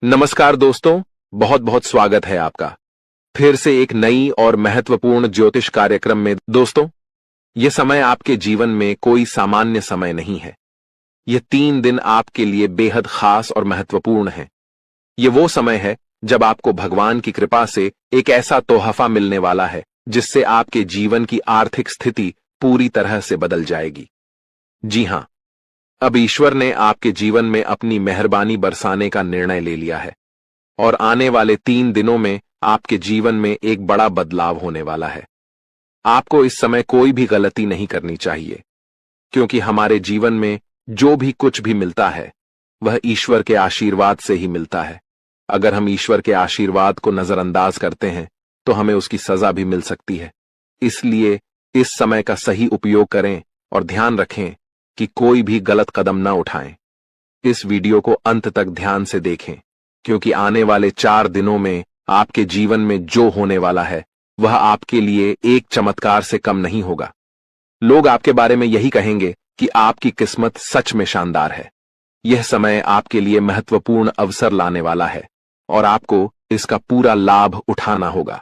नमस्कार दोस्तों, बहुत बहुत स्वागत है आपका फिर से एक नई और महत्वपूर्ण ज्योतिष कार्यक्रम में। दोस्तों, यह समय आपके जीवन में कोई सामान्य समय नहीं है। यह 3 दिन आपके लिए बेहद खास और महत्वपूर्ण है। यह वो समय है जब आपको भगवान की कृपा से एक ऐसा तोहफा मिलने वाला है जिससे आपके जीवन की आर्थिक स्थिति पूरी तरह से बदल जाएगी। जी हां, अब ईश्वर ने आपके जीवन में अपनी मेहरबानी बरसाने का निर्णय ले लिया है और आने वाले 3 दिनों में आपके जीवन में एक बड़ा बदलाव होने वाला है। आपको इस समय कोई भी गलती नहीं करनी चाहिए, क्योंकि हमारे जीवन में जो भी कुछ भी मिलता है वह ईश्वर के आशीर्वाद से ही मिलता है। अगर हम ईश्वर के आशीर्वाद को नजरअंदाज करते हैं तो हमें उसकी सजा भी मिल सकती है। इसलिए इस समय का सही उपयोग करें और ध्यान रखें कि कोई भी गलत कदम न उठाएं। इस वीडियो को अंत तक ध्यान से देखें, क्योंकि आने वाले 4 दिनों में आपके जीवन में जो होने वाला है वह आपके लिए एक चमत्कार से कम नहीं होगा। लोग आपके बारे में यही कहेंगे कि आपकी किस्मत सच में शानदार है। यह समय आपके लिए महत्वपूर्ण अवसर लाने वाला है और आपको इसका पूरा लाभ उठाना होगा।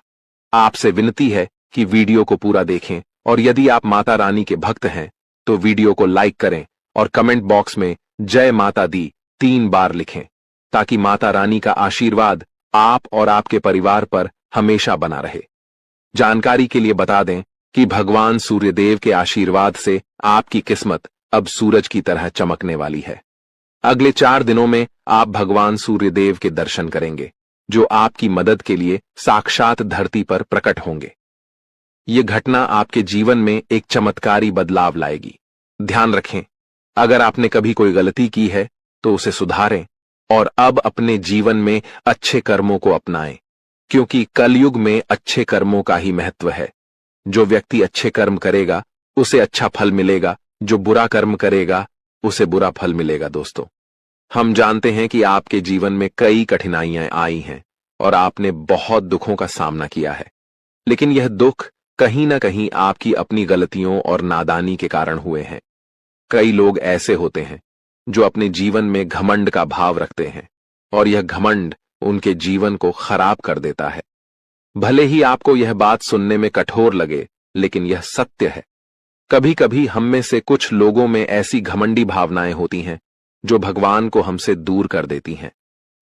आपसे विनती है कि वीडियो को पूरा देखें, और यदि आप माता रानी के भक्त हैं तो वीडियो को लाइक करें और कमेंट बॉक्स में जय माता दी 3 बार लिखें, ताकि माता रानी का आशीर्वाद आप और आपके परिवार पर हमेशा बना रहे। जानकारी के लिए बता दें कि भगवान सूर्यदेव के आशीर्वाद से आपकी किस्मत अब सूरज की तरह चमकने वाली है। अगले 4 दिनों में आप भगवान सूर्यदेव के दर्शन करेंगे, जो आपकी मदद के लिए साक्षात धरती पर प्रकट होंगे। यह घटना आपके जीवन में एक चमत्कारी बदलाव लाएगी। ध्यान रखें, अगर आपने कभी कोई गलती की है तो उसे सुधारें और अब अपने जीवन में अच्छे कर्मों को अपनाएं, क्योंकि कलयुग में अच्छे कर्मों का ही महत्व है। जो व्यक्ति अच्छे कर्म करेगा उसे अच्छा फल मिलेगा, जो बुरा कर्म करेगा उसे बुरा फल मिलेगा। दोस्तों, हम जानते हैं कि आपके जीवन में कई कठिनाइयां आई हैं और आपने बहुत दुखों का सामना किया है, लेकिन यह दुख कहीं ना कहीं आपकी अपनी गलतियों और नादानी के कारण हुए हैं। कई लोग ऐसे होते हैं जो अपने जीवन में घमंड का भाव रखते हैं, और यह घमंड उनके जीवन को खराब कर देता है। भले ही आपको यह बात सुनने में कठोर लगे, लेकिन यह सत्य है। कभी कभी हम में से कुछ लोगों में ऐसी घमंडी भावनाएं होती हैं जो भगवान को हमसे दूर कर देती हैं।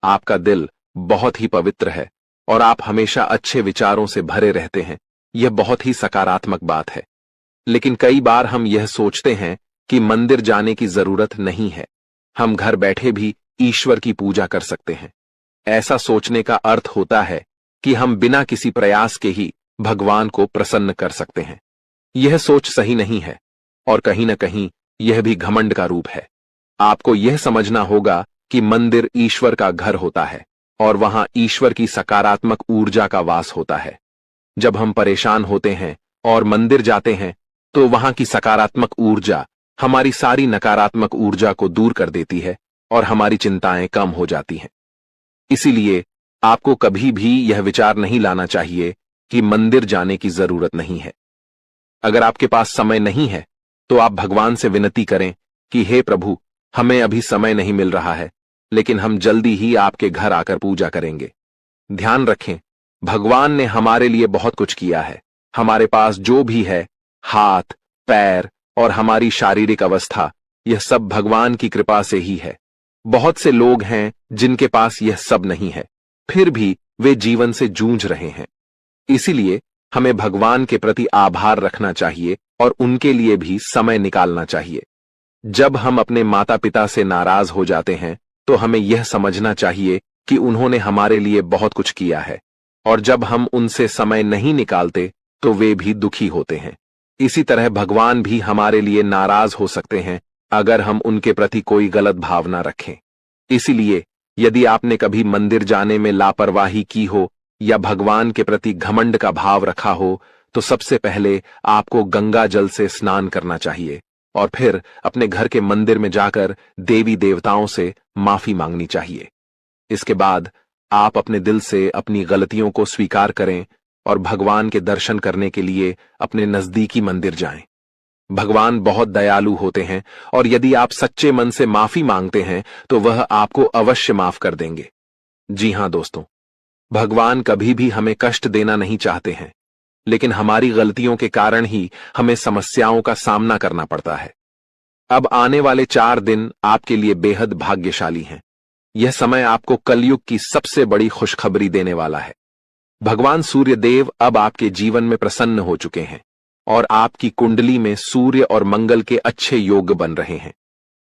आपका दिल बहुत ही पवित्र है और आप हमेशा अच्छे विचारों से भरे रहते हैं। यह बहुत ही सकारात्मक बात है, लेकिन कई बार हम यह सोचते हैं कि मंदिर जाने की जरूरत नहीं है, हम घर बैठे भी ईश्वर की पूजा कर सकते हैं। ऐसा सोचने का अर्थ होता है कि हम बिना किसी प्रयास के ही भगवान को प्रसन्न कर सकते हैं। यह सोच सही नहीं है और कहीं ना कहीं यह भी घमंड का रूप है। आपको यह समझना होगा कि मंदिर ईश्वर का घर होता है और वहां ईश्वर की सकारात्मक ऊर्जा का वास होता है। जब हम परेशान होते हैं और मंदिर जाते हैं तो वहां की सकारात्मक ऊर्जा हमारी सारी नकारात्मक ऊर्जा को दूर कर देती है और हमारी चिंताएं कम हो जाती हैं। इसीलिए आपको कभी भी यह विचार नहीं लाना चाहिए कि मंदिर जाने की जरूरत नहीं है। अगर आपके पास समय नहीं है तो आप भगवान से विनती करें कि हे प्रभु, हमें अभी समय नहीं मिल रहा है, लेकिन हम जल्दी ही आपके घर आकर पूजा करेंगे। ध्यान रखें, भगवान ने हमारे लिए बहुत कुछ किया है। हमारे पास जो भी है, हाथ, पैर और हमारी शारीरिक अवस्था, यह सब भगवान की कृपा से ही है। बहुत से लोग हैं जिनके पास यह सब नहीं है, फिर भी वे जीवन से जूझ रहे हैं। इसीलिए हमें भगवान के प्रति आभार रखना चाहिए और उनके लिए भी समय निकालना चाहिए। जब हम अपने माता पिता से नाराज हो जाते हैं तो हमें यह समझना चाहिए कि उन्होंने हमारे लिए बहुत कुछ किया है, और जब हम उनसे समय नहीं निकालते तो वे भी दुखी होते हैं। इसी तरह भगवान भी हमारे लिए नाराज हो सकते हैं अगर हम उनके प्रति कोई गलत भावना रखें। इसीलिए यदि आपने कभी मंदिर जाने में लापरवाही की हो या भगवान के प्रति घमंड का भाव रखा हो, तो सबसे पहले आपको गंगा जल से स्नान करना चाहिए और फिर अपने घर के मंदिर में जाकर देवी देवताओं से माफी मांगनी चाहिए। इसके बाद आप अपने दिल से अपनी गलतियों को स्वीकार करें और भगवान के दर्शन करने के लिए अपने नजदीकी मंदिर जाएं। भगवान बहुत दयालु होते हैं और यदि आप सच्चे मन से माफी मांगते हैं तो वह आपको अवश्य माफ कर देंगे। जी हां दोस्तों, भगवान कभी भी हमें कष्ट देना नहीं चाहते हैं, लेकिन हमारी गलतियों के कारण ही हमें समस्याओं का सामना करना पड़ता है। अब आने वाले 4 दिन आपके लिए बेहद भाग्यशाली हैं। यह समय आपको कलयुग की सबसे बड़ी खुशखबरी देने वाला है। भगवान सूर्य देव अब आपके जीवन में प्रसन्न हो चुके हैं और आपकी कुंडली में सूर्य और मंगल के अच्छे योग बन रहे हैं।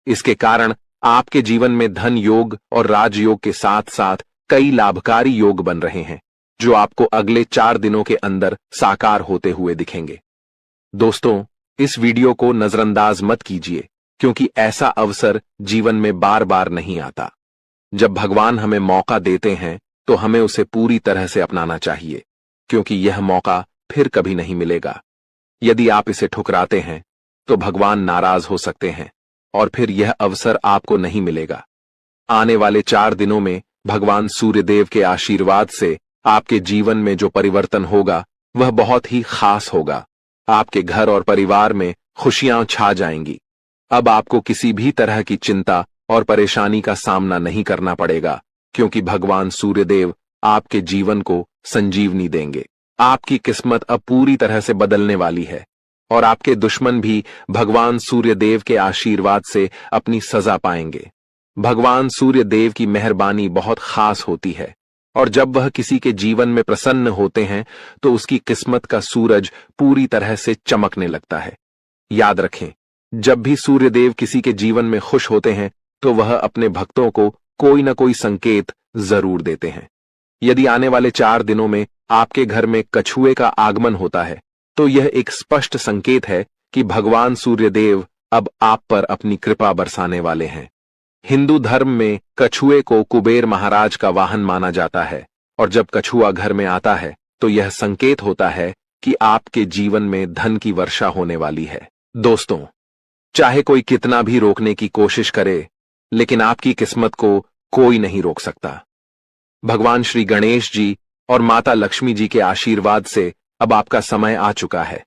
इसके कारण आपके जीवन में धन योग और राजयोग के साथ साथ कई लाभकारी योग बन रहे हैं, जो आपको अगले 4 दिनों के अंदर साकार होते हुए दिखेंगे। दोस्तों, इस वीडियो को नजरअंदाज मत कीजिए, क्योंकि ऐसा अवसर जीवन में बार बार नहीं आता। जब भगवान हमें मौका देते हैं तो हमें उसे पूरी तरह से अपनाना चाहिए, क्योंकि यह मौका फिर कभी नहीं मिलेगा। यदि आप इसे ठुकराते हैं तो भगवान नाराज हो सकते हैं और फिर यह अवसर आपको नहीं मिलेगा। आने वाले 4 दिनों में भगवान सूर्यदेव के आशीर्वाद से आपके जीवन में जो परिवर्तन होगा वह बहुत ही खास होगा। आपके घर और परिवार में खुशियां छा जाएंगी। अब आपको किसी भी तरह की चिंता और परेशानी का सामना नहीं करना पड़ेगा, क्योंकि भगवान सूर्यदेव आपके जीवन को संजीवनी देंगे। आपकी किस्मत अब पूरी तरह से बदलने वाली है और आपके दुश्मन भी भगवान सूर्यदेव के आशीर्वाद से अपनी सजा पाएंगे। भगवान सूर्यदेव की मेहरबानी बहुत खास होती है और जब वह किसी के जीवन में प्रसन्न होते हैं तो उसकी किस्मत का सूरज पूरी तरह से चमकने लगता है। याद रखें, जब भी सूर्यदेव किसी के जीवन में खुश होते हैं तो वह अपने भक्तों को कोई न कोई संकेत जरूर देते हैं। यदि आने वाले 4 दिनों में आपके घर में कछुए का आगमन होता है तो यह एक स्पष्ट संकेत है कि भगवान सूर्यदेव अब आप पर अपनी कृपा बरसाने वाले हैं। हिंदू धर्म में कछुए को कुबेर महाराज का वाहन माना जाता है और जब कछुआ घर में आता है तो यह संकेत होता है कि आपके जीवन में धन की वर्षा होने वाली है। दोस्तों, चाहे कोई कितना भी रोकने की कोशिश करे, लेकिन आपकी किस्मत को कोई नहीं रोक सकता। भगवान श्री गणेश जी और माता लक्ष्मी जी के आशीर्वाद से अब आपका समय आ चुका है।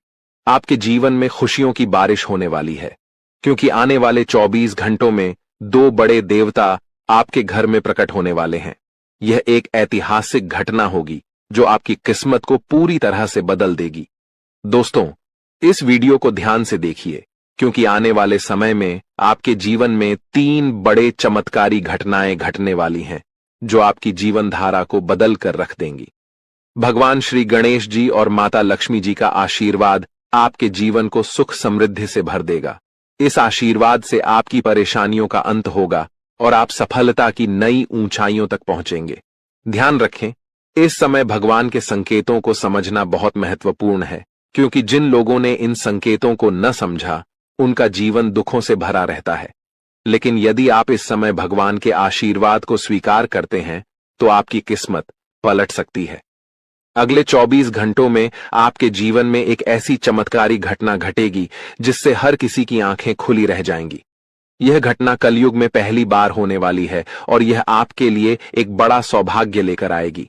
आपके जीवन में खुशियों की बारिश होने वाली है, क्योंकि आने वाले 24 घंटों में 2 बड़े देवता आपके घर में प्रकट होने वाले हैं। यह एक ऐतिहासिक घटना होगी जो आपकी किस्मत को पूरी तरह से बदल देगी। दोस्तों, इस वीडियो को ध्यान से देखिए, क्योंकि आने वाले समय में आपके जीवन में 3 बड़े चमत्कारी घटनाएं घटने वाली हैं, जो आपकी जीवन धारा को बदल कर रख देंगी। भगवान श्री गणेश जी और माता लक्ष्मी जी का आशीर्वाद आपके जीवन को सुख समृद्धि से भर देगा। इस आशीर्वाद से आपकी परेशानियों का अंत होगा और आप सफलता की नई ऊंचाइयों तक पहुंचेंगे। ध्यान रखें, इस समय भगवान के संकेतों को समझना बहुत महत्वपूर्ण है, क्योंकि जिन लोगों ने इन संकेतों को न समझा उनका जीवन दुखों से भरा रहता है। लेकिन यदि आप इस समय भगवान के आशीर्वाद को स्वीकार करते हैं तो आपकी किस्मत पलट सकती है। अगले 24 घंटों में आपके जीवन में एक ऐसी चमत्कारी घटना घटेगी जिससे हर किसी की आंखें खुली रह जाएंगी। यह घटना कलयुग में पहली बार होने वाली है और यह आपके लिए एक बड़ा सौभाग्य लेकर आएगी।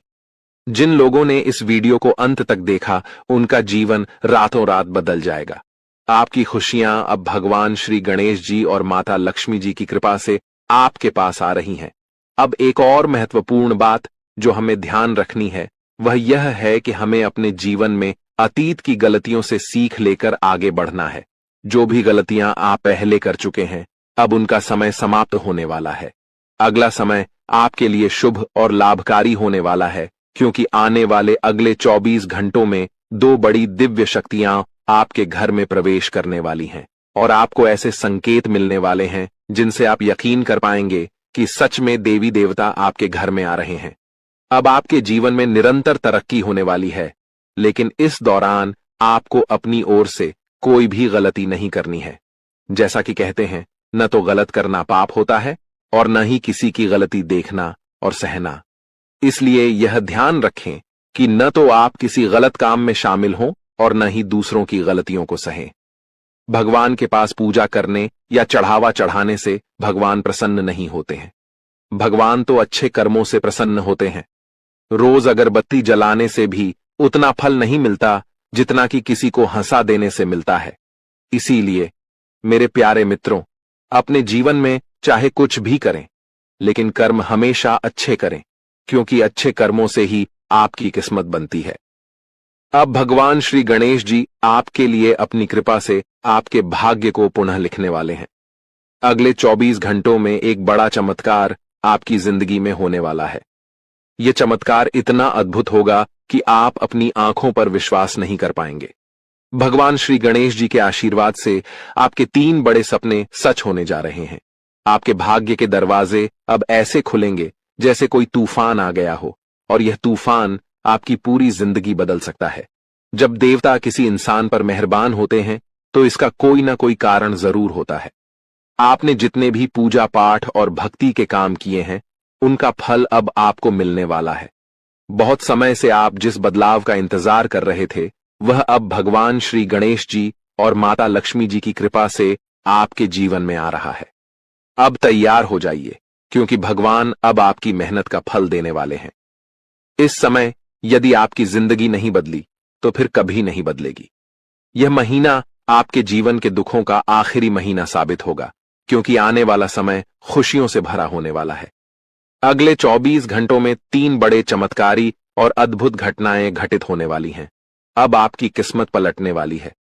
जिन लोगों ने इस वीडियो को अंत तक देखा उनका जीवन रातों रात बदल जाएगा। आपकी खुशियां अब भगवान श्री गणेश जी और माता लक्ष्मी जी की कृपा से आपके पास आ रही हैं। अब एक और महत्वपूर्ण बात जो हमें ध्यान रखनी है वह यह है कि हमें अपने जीवन में अतीत की गलतियों से सीख लेकर आगे बढ़ना है। जो भी गलतियां आप पहले कर चुके हैं, अब उनका समय समाप्त होने वाला है। अगला समय आपके लिए शुभ और लाभकारी होने वाला है, क्योंकि आने वाले अगले 24 घंटों में 2 बड़ी दिव्य शक्तियां आपके घर में प्रवेश करने वाली हैं और आपको ऐसे संकेत मिलने वाले हैं जिनसे आप यकीन कर पाएंगे कि सच में देवी देवता आपके घर में आ रहे हैं। अब आपके जीवन में निरंतर तरक्की होने वाली है, लेकिन इस दौरान आपको अपनी ओर से कोई भी गलती नहीं करनी है। जैसा कि कहते हैं, न तो गलत करना पाप होता है और न ही किसी की गलती देखना और सहना। इसलिए यह ध्यान रखें कि न तो आप किसी गलत काम में शामिल हों और न ही दूसरों की गलतियों को सहें। भगवान के पास पूजा करने या चढ़ावा चढ़ाने से भगवान प्रसन्न नहीं होते हैं। भगवान तो अच्छे कर्मों से प्रसन्न होते हैं। रोज अगरबत्ती जलाने से भी उतना फल नहीं मिलता जितना कि किसी को हंसा देने से मिलता है। इसीलिए मेरे प्यारे मित्रों, अपने जीवन में चाहे कुछ भी करें, लेकिन कर्म हमेशा अच्छे करें, क्योंकि अच्छे कर्मों से ही आपकी किस्मत बनती है। अब भगवान श्री गणेश जी आपके लिए अपनी कृपा से आपके भाग्य को पुनः लिखने वाले हैं। अगले 24 घंटों में एक बड़ा चमत्कार आपकी जिंदगी में होने वाला है। यह चमत्कार इतना अद्भुत होगा कि आप अपनी आंखों पर विश्वास नहीं कर पाएंगे। भगवान श्री गणेश जी के आशीर्वाद से आपके 3 बड़े सपने सच होने जा रहे हैं। आपके भाग्य के दरवाजे अब ऐसे खुलेंगे जैसे कोई तूफान आ गया हो, और यह तूफान आपकी पूरी जिंदगी बदल सकता है। जब देवता किसी इंसान पर मेहरबान होते हैं तो इसका कोई ना कोई कारण जरूर होता है। आपने जितने भी पूजा पाठ और भक्ति के काम किए हैं, उनका फल अब आपको मिलने वाला है। बहुत समय से आप जिस बदलाव का इंतजार कर रहे थे, वह अब भगवान श्री गणेश जी और माता लक्ष्मी जी की कृपा से आपके जीवन में आ रहा है। अब तैयार हो जाइए, क्योंकि भगवान अब आपकी मेहनत का फल देने वाले हैं। इस समय यदि आपकी जिंदगी नहीं बदली तो फिर कभी नहीं बदलेगी। यह महीना आपके जीवन के दुखों का आखिरी महीना साबित होगा, क्योंकि आने वाला समय खुशियों से भरा होने वाला है। अगले 24 घंटों में 3 बड़े चमत्कारी और अद्भुत घटनाएं घटित होने वाली हैं। अब आपकी किस्मत पलटने वाली है।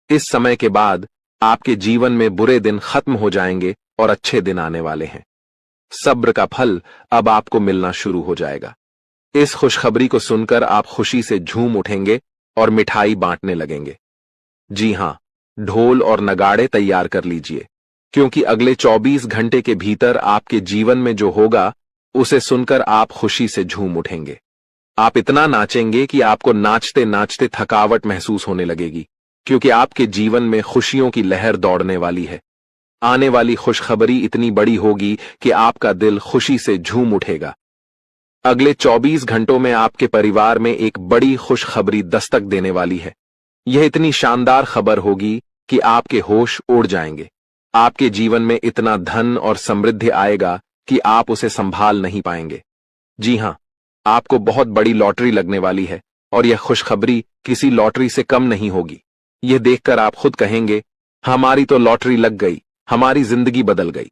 इस समय के बाद आपके जीवन में बुरे दिन खत्म हो जाएंगे और अच्छे दिन आने वाले हैं। सब्र का फल अब आपको मिलना शुरू हो जाएगा। इस खुशखबरी को सुनकर आप खुशी से झूम उठेंगे और मिठाई बांटने लगेंगे। जी हां, ढोल और नगाड़े तैयार कर लीजिए, क्योंकि अगले 24 घंटे के भीतर आपके जीवन में जो होगा उसे सुनकर आप खुशी से झूम उठेंगे। आप इतना नाचेंगे कि आपको नाचते नाचते थकावट महसूस होने लगेगी, क्योंकि आपके जीवन में खुशियों की लहर दौड़ने वाली है। आने वाली खुशखबरी इतनी बड़ी होगी कि आपका दिल खुशी से झूम उठेगा। अगले 24 घंटों में आपके परिवार में एक बड़ी खुशखबरी दस्तक देने वाली है। यह इतनी शानदार खबर होगी कि आपके होश उड़ जाएंगे। आपके जीवन में इतना धन और समृद्धि आएगा कि आप उसे संभाल नहीं पाएंगे। जी हां, आपको बहुत बड़ी लॉटरी लगने वाली है, और यह खुशखबरी किसी लॉटरी से कम नहीं होगी। यह देखकर आप खुद कहेंगे, हमारी तो लॉटरी लग गई, हमारी जिंदगी बदल गई।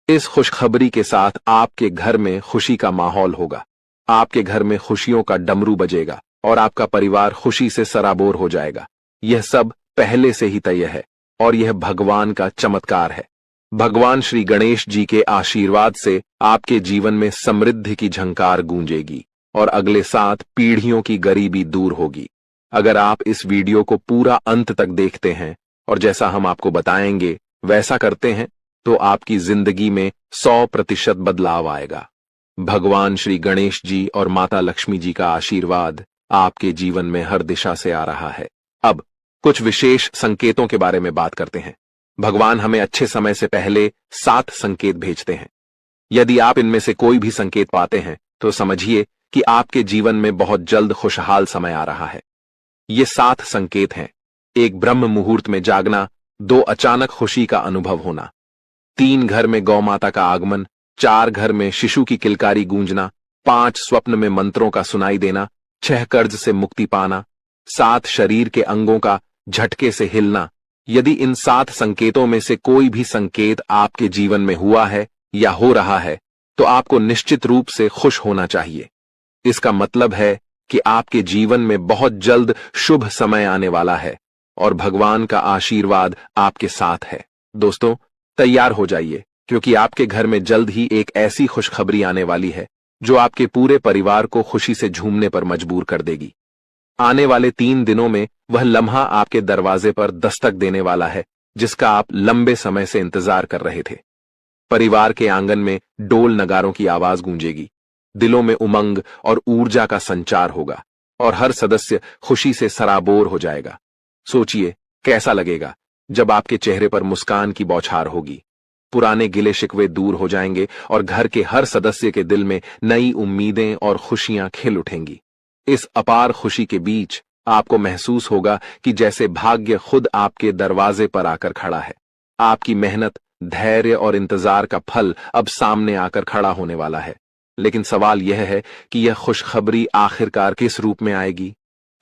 इस खुशखबरी के साथ आपके घर में खुशी का माहौल होगा। आपके घर में खुशियों का डमरू बजेगा और आपका परिवार खुशी से सराबोर हो जाएगा। यह सब पहले से ही तय है, और यह भगवान का चमत्कार है। भगवान श्री गणेश जी के आशीर्वाद से आपके जीवन में समृद्धि की झंकार गूंजेगी और अगले 7 पीढ़ियों की गरीबी दूर होगी। अगर आप इस वीडियो को पूरा अंत तक देखते हैं और जैसा हम आपको बताएंगे वैसा करते हैं, तो आपकी जिंदगी में 100% बदलाव आएगा। भगवान श्री गणेश जी और माता लक्ष्मी जी का आशीर्वाद आपके जीवन में हर दिशा से आ रहा है। अब कुछ विशेष संकेतों के बारे में बात करते हैं। भगवान हमें अच्छे समय से पहले 7 संकेत भेजते हैं। यदि आप इनमें से कोई भी संकेत पाते हैं तो समझिए कि आपके जीवन में बहुत जल्द खुशहाल समय आ रहा है। ये 7 संकेत हैं: 1 ब्रह्म मुहूर्त में जागना, 2 अचानक खुशी का अनुभव होना, 3 घर में गौ माता का आगमन, 4 घर में शिशु की किलकारी गूंजना, 5 स्वप्न में मंत्रों का सुनाई देना, 6 कर्ज से मुक्ति पाना, 7 शरीर के अंगों का झटके से हिलना। यदि इन 7 संकेतों में से कोई भी संकेत आपके जीवन में हुआ है या हो रहा है, तो आपको निश्चित रूप से खुश होना चाहिए। इसका मतलब है कि आपके जीवन में बहुत जल्द शुभ समय आने वाला है और भगवान का आशीर्वाद आपके साथ है। दोस्तों, तैयार हो जाइए, क्योंकि आपके घर में जल्द ही एक ऐसी खुशखबरी आने वाली है जो आपके पूरे परिवार को खुशी से झूमने पर मजबूर कर देगी। आने वाले 3 दिनों में वह लम्हा आपके दरवाजे पर दस्तक देने वाला है जिसका आप लंबे समय से इंतजार कर रहे थे। परिवार के आंगन में डोल नगारों की आवाज गूंजेगी, दिलों में उमंग और ऊर्जा का संचार होगा और हर सदस्य खुशी से सराबोर हो जाएगा। सोचिए कैसा लगेगा जब आपके चेहरे पर मुस्कान की बौछार होगी। पुराने गिले शिकवे दूर हो जाएंगे और घर के हर सदस्य के दिल में नई उम्मीदें और खुशियां खिल उठेंगी। इस अपार खुशी के बीच आपको महसूस होगा कि जैसे भाग्य खुद आपके दरवाजे पर आकर खड़ा है। आपकी मेहनत, धैर्य और इंतजार का फल अब सामने आकर खड़ा होने वाला है। लेकिन सवाल यह है कि यह खुशखबरी आखिरकार किस रूप में आएगी?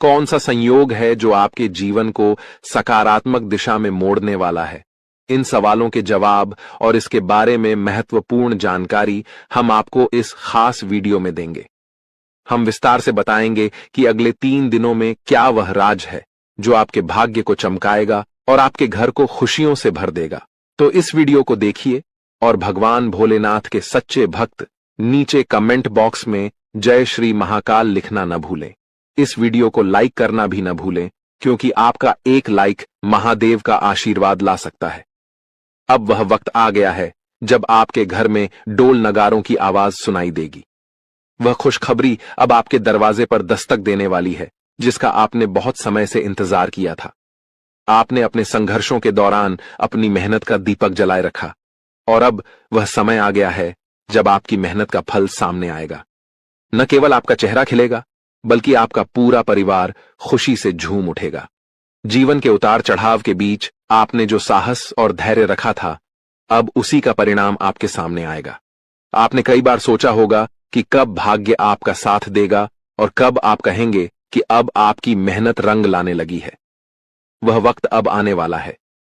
कौन सा संयोग है जो आपके जीवन को सकारात्मक दिशा में मोड़ने वाला है? इन सवालों के जवाब और इसके बारे में महत्वपूर्ण जानकारी हम आपको इस खास वीडियो में देंगे। हम विस्तार से बताएंगे कि अगले 3 दिनों में क्या वह राज है जो आपके भाग्य को चमकाएगा और आपके घर को खुशियों से भर देगा। तो इस वीडियो को देखिए और भगवान भोलेनाथ के सच्चे भक्त नीचे कमेंट बॉक्स में जय श्री महाकाल लिखना न भूलें। इस वीडियो को लाइक करना भी न भूलें, क्योंकि आपका एक लाइक महादेव का आशीर्वाद ला सकता है। अब वह वक्त आ गया है जब आपके घर में डोल नगारों की आवाज सुनाई देगी। वह खुशखबरी अब आपके दरवाजे पर दस्तक देने वाली है, जिसका आपने बहुत समय से इंतजार किया था। आपने अपने संघर्षों के दौरान अपनी मेहनत का दीपक जलाए रखा, और अब वह समय आ गया है जब आपकी मेहनत का फल सामने आएगा। न केवल आपका चेहरा खिलेगा, बल्कि आपका पूरा परिवार खुशी से झूम उठेगा। जीवन के उतार चढ़ाव के बीच आपने जो साहस और धैर्य रखा था, अब उसी का परिणाम आपके सामने आएगा। आपने कई बार सोचा होगा कि कब भाग्य आपका साथ देगा और कब आप कहेंगे कि अब आपकी मेहनत रंग लाने लगी है। वह वक्त अब आने वाला है।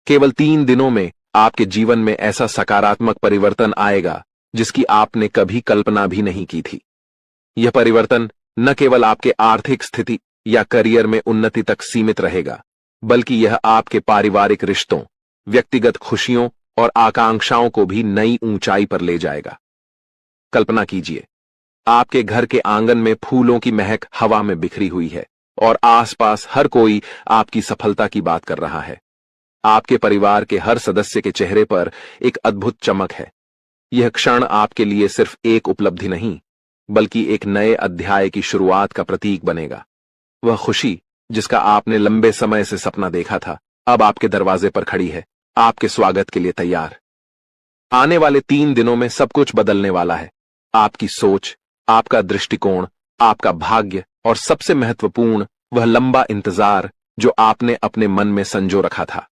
केवल 3 दिनों में आपके जीवन में ऐसा सकारात्मक परिवर्तन आएगा जिसकी आपने कभी कल्पना भी नहीं की थी। यह परिवर्तन न केवल आपके आर्थिक स्थिति या करियर में उन्नति तक सीमित रहेगा, बल्कि यह आपके पारिवारिक रिश्तों, व्यक्तिगत खुशियों और आकांक्षाओं को भी नई ऊंचाई पर ले जाएगा। कल्पना कीजिए, आपके घर के आंगन में फूलों की महक हवा में बिखरी हुई है और आसपास हर कोई आपकी सफलता की बात कर रहा है। आपके परिवार के हर सदस्य के चेहरे पर एक अद्भुत चमक है। यह क्षण आपके लिए सिर्फ एक उपलब्धि नहीं, बल्कि एक नए अध्याय की शुरुआत का प्रतीक बनेगा। वह खुशी जिसका आपने लंबे समय से सपना देखा था, अब आपके दरवाजे पर खड़ी है, आपके स्वागत के लिए तैयार। आने वाले 3 दिनों में सब कुछ बदलने वाला है। आपकी सोच, आपका दृष्टिकोण, आपका भाग्य और सबसे महत्वपूर्ण वह लंबा इंतजार जो आपने अपने मन में संजो रखा था।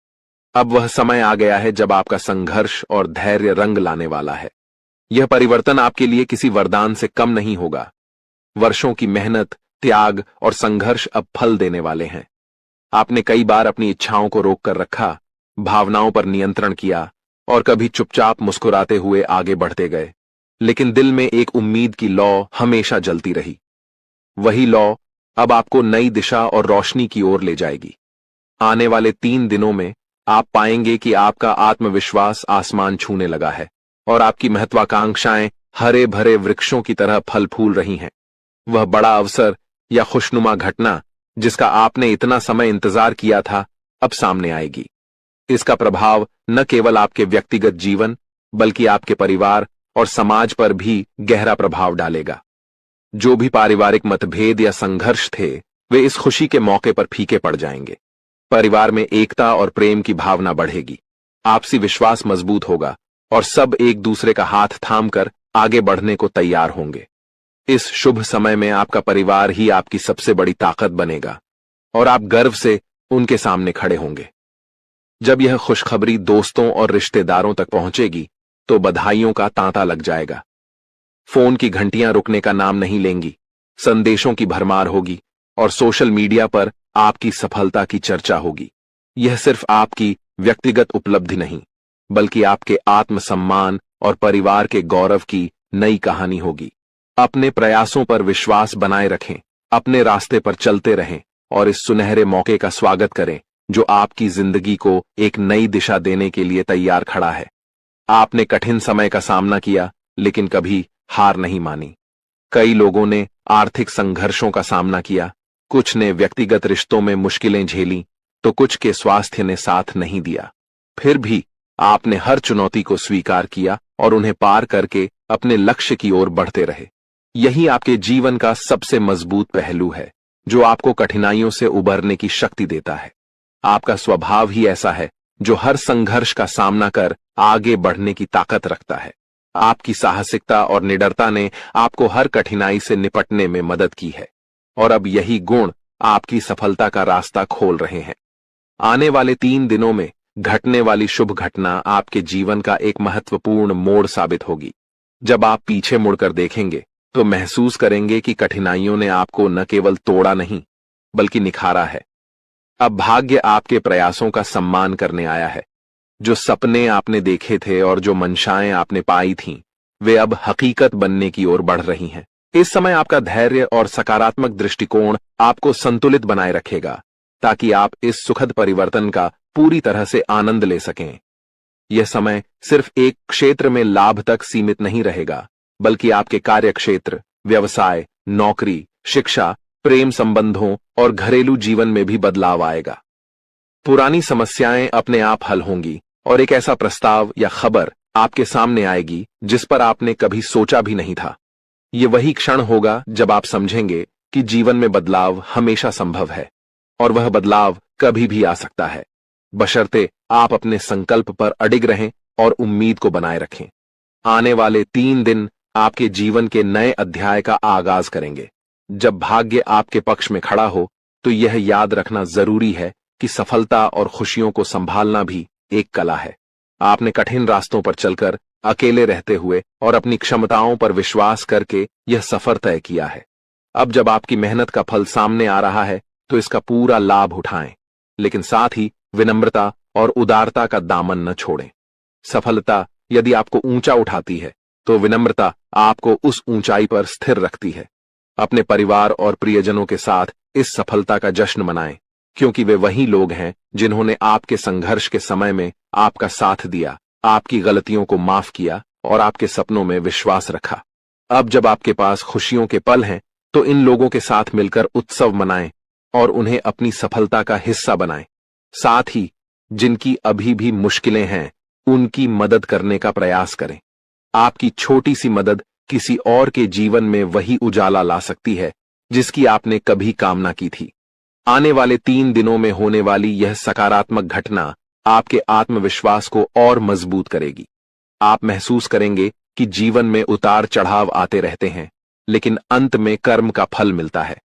अब वह समय आ गया है जब आपका संघर्ष और धैर्य रंग लाने वाला है। यह परिवर्तन आपके लिए किसी वरदान से कम नहीं होगा। वर्षों की मेहनत, त्याग और संघर्ष अब फल देने वाले हैं। आपने कई बार अपनी इच्छाओं को रोक कर रखा, भावनाओं पर नियंत्रण किया और कभी चुपचाप मुस्कुराते हुए आगे बढ़ते गए, लेकिन दिल में एक उम्मीद की लौ हमेशा जलती रही। वही लौ अब आपको नई दिशा और रोशनी की ओर ले जाएगी। आने वाले 3 दिनों में आप पाएंगे कि आपका आत्मविश्वास आसमान छूने लगा है और आपकी महत्वाकांक्षाएं हरे भरे वृक्षों की तरह फल फूल रही हैं। वह बड़ा अवसर या खुशनुमा घटना जिसका आपने इतना समय इंतजार किया था, अब सामने आएगी। इसका प्रभाव न केवल आपके व्यक्तिगत जीवन, बल्कि आपके परिवार और समाज पर भी गहरा प्रभाव डालेगा। जो भी पारिवारिक मतभेद या संघर्ष थे, वे इस खुशी के मौके पर फीके पड़ जाएंगे। परिवार में एकता और प्रेम की भावना बढ़ेगी, आपसी विश्वास मजबूत होगा और सब एक दूसरे का हाथ थामकर आगे बढ़ने को तैयार होंगे। इस शुभ समय में आपका परिवार ही आपकी सबसे बड़ी ताकत बनेगा और आप गर्व से उनके सामने खड़े होंगे। जब यह खुशखबरी दोस्तों और रिश्तेदारों तक पहुंचेगी, तो बधाइयों का तांता लग जाएगा। फोन की घंटियां रुकने का नाम नहीं लेंगी, संदेशों की भरमार होगी और सोशल मीडिया पर आपकी सफलता की चर्चा होगी। यह सिर्फ आपकी व्यक्तिगत उपलब्धि नहीं, बल्कि आपके आत्मसम्मान और परिवार के गौरव की नई कहानी होगी। अपने प्रयासों पर विश्वास बनाए रखें, अपने रास्ते पर चलते रहें और इस सुनहरे मौके का स्वागत करें जो आपकी जिंदगी को एक नई दिशा देने के लिए तैयार खड़ा है। आपने कठिन समय का सामना किया, लेकिन कभी हार नहीं मानी। कई लोगों ने आर्थिक संघर्षों का सामना किया, कुछ ने व्यक्तिगत रिश्तों में मुश्किलें झेली, तो कुछ के स्वास्थ्य ने साथ नहीं दिया। फिर भी आपने हर चुनौती को स्वीकार किया और उन्हें पार करके अपने लक्ष्य की ओर बढ़ते रहे। यही आपके जीवन का सबसे मजबूत पहलू है, जो आपको कठिनाइयों से उबरने की शक्ति देता है। आपका स्वभाव ही ऐसा है जो हर संघर्ष का सामना कर आगे बढ़ने की ताकत रखता है। आपकी साहसिकता और निडरता ने आपको हर कठिनाई से निपटने में मदद की है और अब यही गुण आपकी सफलता का रास्ता खोल रहे हैं। आने वाले 3 दिनों में घटने वाली शुभ घटना आपके जीवन का एक महत्वपूर्ण मोड़ साबित होगी। जब आप पीछे मुड़कर देखेंगे तो महसूस करेंगे कि कठिनाइयों ने आपको न केवल तोड़ा नहीं, बल्कि निखारा है। अब भाग्य आपके प्रयासों का सम्मान करने आया है। जो सपने आपने देखे थे और जो मंशाएं आपने पाई थीं, वे अब हकीकत बनने की ओर बढ़ रही हैं। इस समय आपका धैर्य और सकारात्मक दृष्टिकोण आपको संतुलित बनाए रखेगा, ताकि आप इस सुखद परिवर्तन का पूरी तरह से आनंद ले सकें। यह समय सिर्फ एक क्षेत्र में लाभ तक सीमित नहीं रहेगा, बल्कि आपके कार्य क्षेत्र, व्यवसाय, नौकरी, शिक्षा, प्रेम संबंधों और घरेलू जीवन में भी बदलाव आएगा। पुरानी समस्याएं अपने आप हल होंगी और एक ऐसा प्रस्ताव या खबर आपके सामने आएगी जिस पर आपने कभी सोचा भी नहीं था। ये वही क्षण होगा जब आप समझेंगे कि जीवन में बदलाव हमेशा संभव है और वह बदलाव कभी भी आ सकता है, बशर्ते आप अपने संकल्प पर अडिग रहें और उम्मीद को बनाए रखें। आने वाले 3 दिन आपके जीवन के नए अध्याय का आगाज करेंगे। जब भाग्य आपके पक्ष में खड़ा हो तो यह याद रखना जरूरी है कि सफलता और खुशियों को संभालना भी एक कला है। आपने कठिन रास्तों पर चलकर, अकेले रहते हुए और अपनी क्षमताओं पर विश्वास करके यह सफर तय किया है। अब जब आपकी मेहनत का फल सामने आ रहा है तो इसका पूरा लाभ उठाएं, लेकिन साथ ही विनम्रता और उदारता का दामन न छोड़ें। सफलता यदि आपको ऊंचा उठाती है तो विनम्रता आपको उस ऊंचाई पर स्थिर रखती है। अपने परिवार और प्रियजनों के साथ इस सफलता का जश्न मनाएं, क्योंकि वे वही लोग हैं जिन्होंने आपके संघर्ष के समय में आपका साथ दिया, आपकी गलतियों को माफ किया और आपके सपनों में विश्वास रखा। अब जब आपके पास खुशियों के पल हैं तो इन लोगों के साथ मिलकर उत्सव मनाएं और उन्हें अपनी सफलता का हिस्सा बनाएं। साथ ही जिनकी अभी भी मुश्किलें हैं उनकी मदद करने का प्रयास करें। आपकी छोटी सी मदद किसी और के जीवन में वही उजाला ला सकती है जिसकी आपने कभी कामना की थी। आने वाले 3 दिनों में होने वाली यह सकारात्मक घटना आपके आत्मविश्वास को और मजबूत करेगी। आप महसूस करेंगे कि जीवन में उतार चढ़ाव आते रहते हैं, लेकिन अंत में कर्म का फल मिलता है।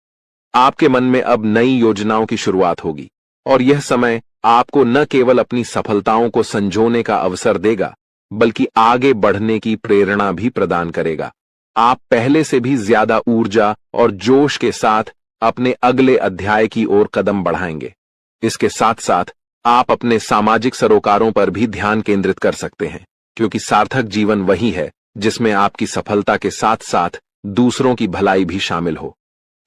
आपके मन में अब नई योजनाओं की शुरुआत होगी और यह समय आपको न केवल अपनी सफलताओं को संजोने का अवसर देगा, बल्कि आगे बढ़ने की प्रेरणा भी प्रदान करेगा। आप पहले से भी ज्यादा ऊर्जा और जोश के साथ अपने अगले अध्याय की ओर कदम बढ़ाएंगे। इसके साथ साथ आप अपने सामाजिक सरोकारों पर भी ध्यान केंद्रित कर सकते हैं, क्योंकि सार्थक जीवन वही है जिसमें आपकी सफलता के साथ साथ दूसरों की भलाई भी शामिल हो।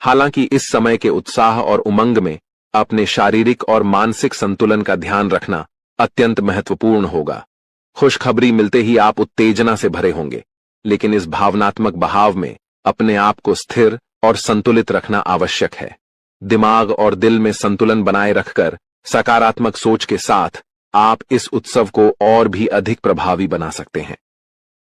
हालांकि इस समय के उत्साह और उमंग में अपने शारीरिक और मानसिक संतुलन का ध्यान रखना अत्यंत महत्वपूर्ण होगा। खुशखबरी मिलते ही आप उत्तेजना से भरे होंगे, लेकिन इस भावनात्मक बहाव में अपने आप को स्थिर और संतुलित रखना आवश्यक है। दिमाग और दिल में संतुलन बनाए रखकर सकारात्मक सोच के साथ आप इस उत्सव को और भी अधिक प्रभावी बना सकते हैं।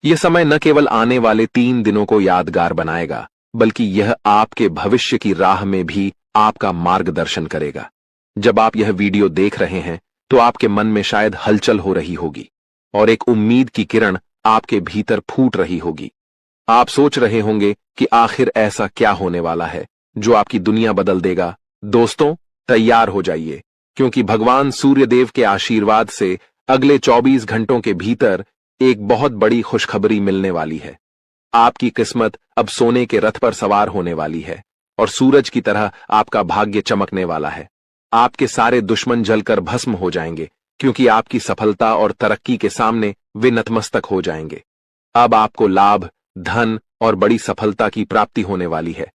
यह समय न केवल आने वाले 3 दिनों को यादगार बनाएगा, बल्कि यह आपके भविष्य की राह में भी आपका मार्गदर्शन करेगा। जब आप यह वीडियो देख रहे हैं तो आपके मन में शायद हलचल हो रही होगी और एक उम्मीद की किरण आपके भीतर फूट रही होगी। आप सोच रहे होंगे कि आखिर ऐसा क्या होने वाला है जो आपकी दुनिया बदल देगा। दोस्तों, तैयार हो जाइए, क्योंकि भगवान सूर्यदेव के आशीर्वाद से अगले 24 घंटों के भीतर एक बहुत बड़ी खुशखबरी मिलने वाली है। आपकी किस्मत अब सोने के रथ पर सवार होने वाली है और सूरज की तरह आपका भाग्य चमकने वाला है। आपके सारे दुश्मन जलकर भस्म हो जाएंगे, क्योंकि आपकी सफलता और तरक्की के सामने वे नतमस्तक हो जाएंगे। अब आपको लाभ, धन और बड़ी सफलता की प्राप्ति होने वाली है।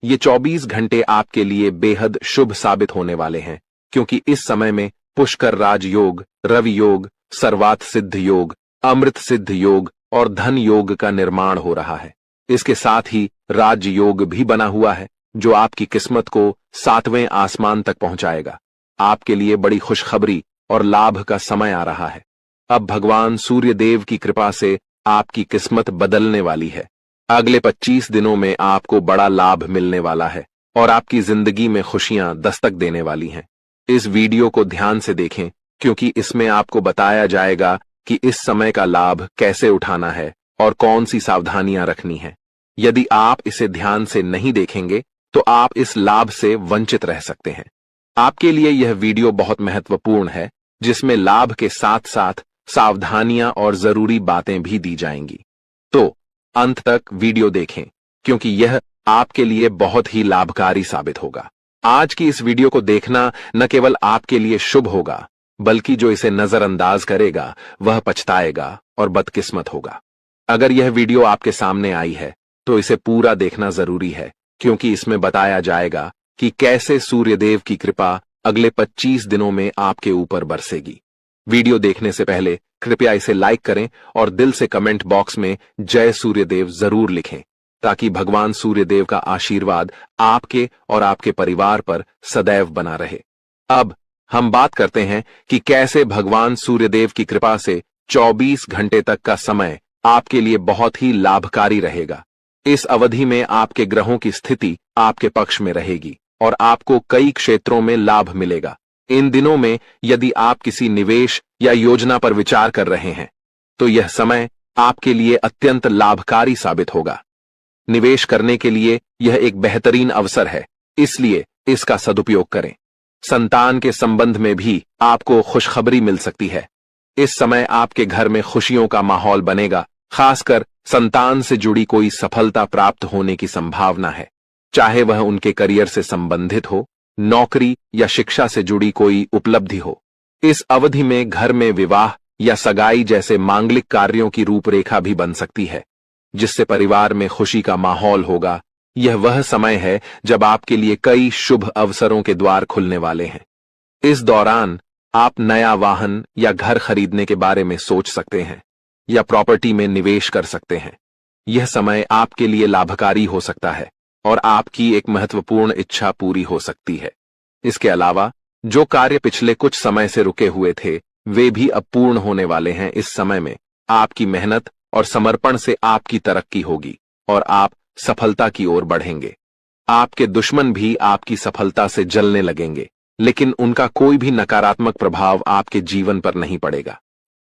ये 24 घंटे आपके लिए बेहद शुभ साबित होने वाले हैं, क्योंकि इस समय में पुष्कर राज योग, रवि योग, सर्वात सिद्ध योग, अमृत सिद्ध योग और धन योग का निर्माण हो रहा है। इसके साथ ही राज योग भी बना हुआ है, जो आपकी किस्मत को 7वें आसमान तक पहुंचाएगा। आपके लिए बड़ी खुशखबरी और लाभ का समय आ रहा है। अब भगवान सूर्य देव की कृपा से आपकी किस्मत बदलने वाली है। अगले 25 दिनों में आपको बड़ा लाभ मिलने वाला है और आपकी जिंदगी में खुशियां दस्तक देने वाली हैं। इस वीडियो को ध्यान से देखें, क्योंकि इसमें आपको बताया जाएगा कि इस समय का लाभ कैसे उठाना है और कौन सी सावधानियां रखनी है। यदि आप इसे ध्यान से नहीं देखेंगे तो आप इस लाभ से वंचित रह सकते हैं। आपके लिए यह वीडियो बहुत महत्वपूर्ण है, जिसमें लाभ के साथ साथ सावधानियां और जरूरी बातें भी दी जाएंगी। तो अंत तक वीडियो देखें, क्योंकि यह आपके लिए बहुत ही लाभकारी साबित होगा। आज की इस वीडियो को देखना न केवल आपके लिए शुभ होगा, बल्कि जो इसे नजरअंदाज करेगा वह पछताएगा और बदकिस्मत होगा। अगर यह वीडियो आपके सामने आई है तो इसे पूरा देखना जरूरी है, क्योंकि इसमें बताया जाएगा कि कैसे सूर्यदेव की कृपा अगले 25 दिनों में आपके ऊपर बरसेगी। वीडियो देखने से पहले कृपया इसे लाइक करें और दिल से कमेंट बॉक्स में जय सूर्यदेव जरूर लिखें, ताकि भगवान सूर्यदेव का आशीर्वाद आपके और आपके परिवार पर सदैव बना रहे। अब हम बात करते हैं कि कैसे भगवान सूर्यदेव की कृपा से 24 घंटे तक का समय आपके लिए बहुत ही लाभकारी रहेगा। इस अवधि में आपके ग्रहों की स्थिति आपके पक्ष में रहेगी और आपको कई क्षेत्रों में लाभ मिलेगा। इन दिनों में यदि आप किसी निवेश या योजना पर विचार कर रहे हैं, तो यह समय आपके लिए अत्यंत लाभकारी साबित होगा। निवेश करने के लिए यह एक बेहतरीन अवसर है, इसलिए इसका सदुपयोग करें। संतान के संबंध में भी आपको खुशखबरी मिल सकती है। इस समय आपके घर में खुशियों का माहौल बनेगा, खासकर संतान से जुड़ी कोई सफलता प्राप्त होने की संभावना है, चाहे वह उनके करियर से संबंधित हो, नौकरी या शिक्षा से जुड़ी कोई उपलब्धि हो। इस अवधि में घर में विवाह या सगाई जैसे मांगलिक कार्यों की रूपरेखा भी बन सकती है, जिससे परिवार में खुशी का माहौल होगा। यह वह समय है जब आपके लिए कई शुभ अवसरों के द्वार खुलने वाले हैं। इस दौरान आप नया वाहन या घर खरीदने के बारे में सोच सकते हैं या प्रॉपर्टी में निवेश कर सकते हैं। यह समय आपके लिए लाभकारी हो सकता है और आपकी एक महत्वपूर्ण इच्छा पूरी हो सकती है। इसके अलावा जो कार्य पिछले कुछ समय से रुके हुए थे, वे भी अब पूर्ण होने वाले हैं। इस समय में आपकी मेहनत और समर्पण से आपकी तरक्की होगी और आप सफलता की ओर बढ़ेंगे। आपके दुश्मन भी आपकी सफलता से जलने लगेंगे, लेकिन उनका कोई भी नकारात्मक प्रभाव आपके जीवन पर नहीं पड़ेगा।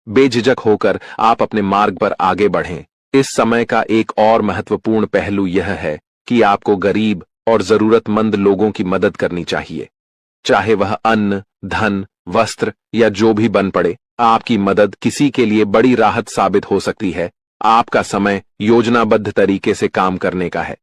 बेझिझक होकर आप अपने मार्ग पर आगे बढ़ें। इस समय का एक और महत्वपूर्ण पहलू यह है कि आपको गरीब और जरूरतमंद लोगों की मदद करनी चाहिए, चाहे वह अन्न, धन, वस्त्र या जो भी बन पड़े। आपकी मदद किसी के लिए बड़ी राहत साबित हो सकती है। आपका समय योजनाबद्ध तरीके से काम करने का है।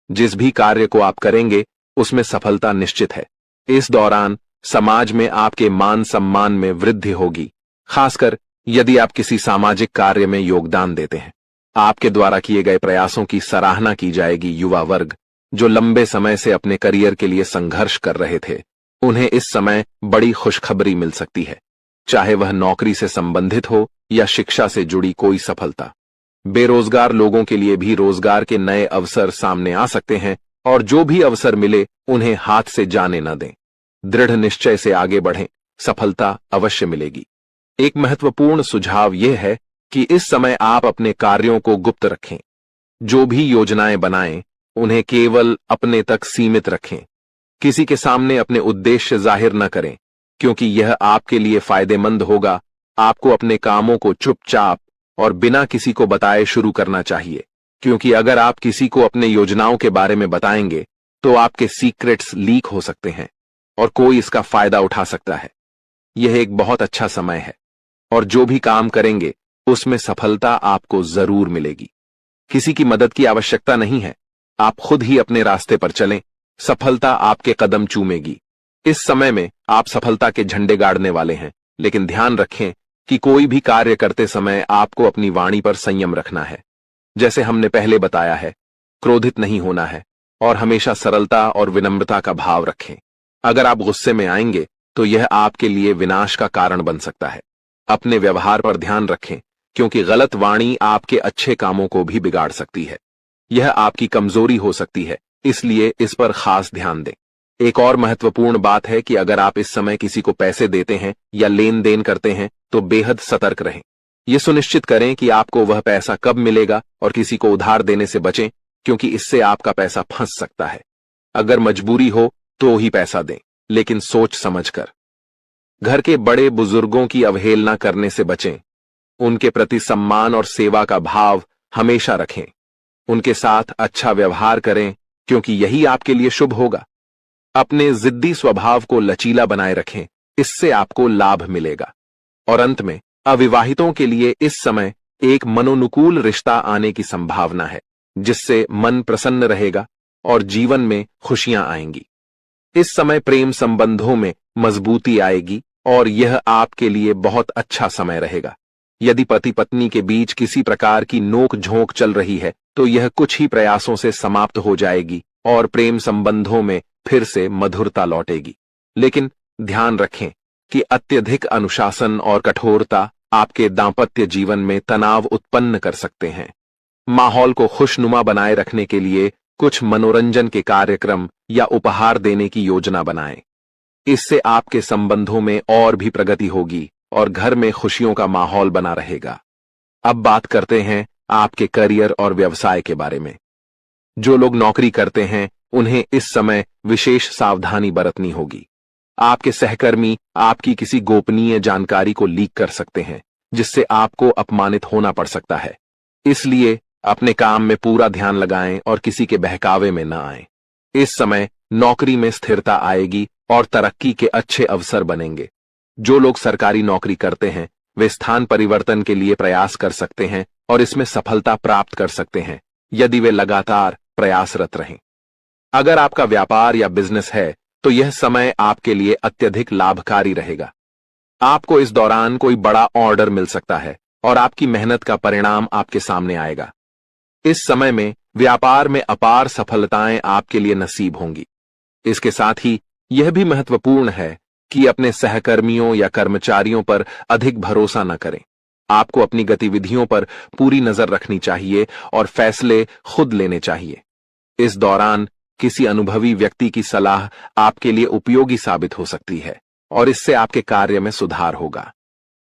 जिस भी कार्य को आप करेंगे, उसमें सफलता निश्चित है। इस दौरान समाज में आपके मान सम्मान में वृद्धि होगी, खासकर यदि आप किसी सामाजिक कार्य में योगदान देते हैं। आपके द्वारा किए गए प्रयासों की सराहना की जाएगी। युवा वर्ग जो लंबे समय से अपने करियर के लिए संघर्ष कर रहे थे, उन्हें इस समय बड़ी खुशखबरी मिल सकती है, चाहे वह नौकरी से संबंधित हो या शिक्षा से जुड़ी कोई सफलता। बेरोजगार लोगों के लिए भी रोजगार के नए अवसर सामने आ सकते हैं और जो भी अवसर मिले उन्हें हाथ से जाने न दें। दृढ़ निश्चय से आगे बढ़ें, सफलता अवश्य मिलेगी। एक महत्वपूर्ण सुझाव यह है कि इस समय आप अपने कार्यों को गुप्त रखें। जो भी योजनाएं बनाएं, उन्हें केवल अपने तक सीमित रखें। किसी के सामने अपने उद्देश्य जाहिर न करें, क्योंकि यह आपके लिए फायदेमंद होगा। आपको अपने कामों को चुपचाप और बिना किसी को बताए शुरू करना चाहिए, क्योंकि अगर आप किसी को अपने योजनाओं के बारे में बताएंगे, तो आपके सीक्रेट्स लीक हो सकते हैं और कोई इसका फायदा उठा सकता है। यह एक बहुत अच्छा समय है और जो भी काम करेंगे, उसमें सफलता आपको जरूर मिलेगी। किसी की मदद की आवश्यकता नहीं है, आप खुद ही अपने रास्ते पर चलें, सफलता आपके कदम चूमेगी। इस समय में आप सफलता के झंडे गाड़ने वाले हैं, लेकिन ध्यान रखें कि कोई भी कार्य करते समय आपको अपनी वाणी पर संयम रखना है। जैसे हमने पहले बताया है, क्रोधित नहीं होना है और हमेशा सरलता और विनम्रता का भाव रखें। अगर आप गुस्से में आएंगे, तो यह आपके लिए विनाश का कारण बन सकता है। अपने व्यवहार पर ध्यान रखें, क्योंकि गलत वाणी आपके अच्छे कामों को भी बिगाड़ सकती है। यह आपकी कमजोरी हो सकती है, इसलिए इस पर खास ध्यान दें। एक और महत्वपूर्ण बात है कि अगर आप इस समय किसी को पैसे देते हैं या लेन देन करते हैं, तो बेहद सतर्क रहें। यह सुनिश्चित करें कि आपको वह पैसा कब मिलेगा और किसी को उधार देने से बचें, क्योंकि इससे आपका पैसा फंस सकता है। अगर मजबूरी हो तो ही पैसा दें, लेकिन सोच समझकर। घर के बड़े बुजुर्गों की अवहेलना करने से बचें। उनके प्रति सम्मान और सेवा का भाव हमेशा रखें। उनके साथ अच्छा व्यवहार करें, क्योंकि यही आपके लिए शुभ होगा। अपने जिद्दी स्वभाव को लचीला बनाए रखें, इससे आपको लाभ मिलेगा। और अंत में, अविवाहितों के लिए इस समय एक मनोनुकूल रिश्ता आने की संभावना है, जिससे मन प्रसन्न रहेगा और जीवन में खुशियां आएंगी। इस समय प्रेम संबंधों में मजबूती आएगी और यह आपके लिए बहुत अच्छा समय रहेगा। यदि पति पत्नी के बीच किसी प्रकार की नोक झोंक चल रही है, तो यह कुछ ही प्रयासों से समाप्त हो जाएगी और प्रेम संबंधों में फिर से मधुरता लौटेगी। लेकिन ध्यान रखें कि अत्यधिक अनुशासन और कठोरता आपके दांपत्य जीवन में तनाव उत्पन्न कर सकते हैं। माहौल को खुशनुमा बनाए रखने के लिए कुछ मनोरंजन के कार्यक्रम या उपहार देने की योजना बनाएं। इससे आपके संबंधों में और भी प्रगति होगी और घर में खुशियों का माहौल बना रहेगा। अब बात करते हैं आपके करियर और व्यवसाय के बारे में। जो लोग नौकरी करते हैं उन्हें इस समय विशेष सावधानी बरतनी होगी। आपके सहकर्मी आपकी किसी गोपनीय जानकारी को लीक कर सकते हैं, जिससे आपको अपमानित होना पड़ सकता है। इसलिए अपने काम में पूरा ध्यान लगाएं और किसी के बहकावे में न आएं। इस समय नौकरी में स्थिरता आएगी और तरक्की के अच्छे अवसर बनेंगे। जो लोग सरकारी नौकरी करते हैं वे स्थान परिवर्तन के लिए प्रयास कर सकते हैं और इसमें सफलता प्राप्त कर सकते हैं, यदि वे लगातार प्रयासरत रहें। अगर आपका व्यापार या बिजनेस है तो यह समय आपके लिए अत्यधिक लाभकारी रहेगा। आपको इस दौरान कोई बड़ा ऑर्डर मिल सकता है और आपकी मेहनत का परिणाम आपके सामने आएगा। इस समय में व्यापार में अपार सफलताएं आपके लिए नसीब होंगी। इसके साथ ही यह भी महत्वपूर्ण है कि अपने सहकर्मियों या कर्मचारियों पर अधिक भरोसा न करें। आपको अपनी गतिविधियों पर पूरी नजर रखनी चाहिए और फैसले खुद लेने चाहिए। इस दौरान किसी अनुभवी व्यक्ति की सलाह आपके लिए उपयोगी साबित हो सकती है और इससे आपके कार्य में सुधार होगा।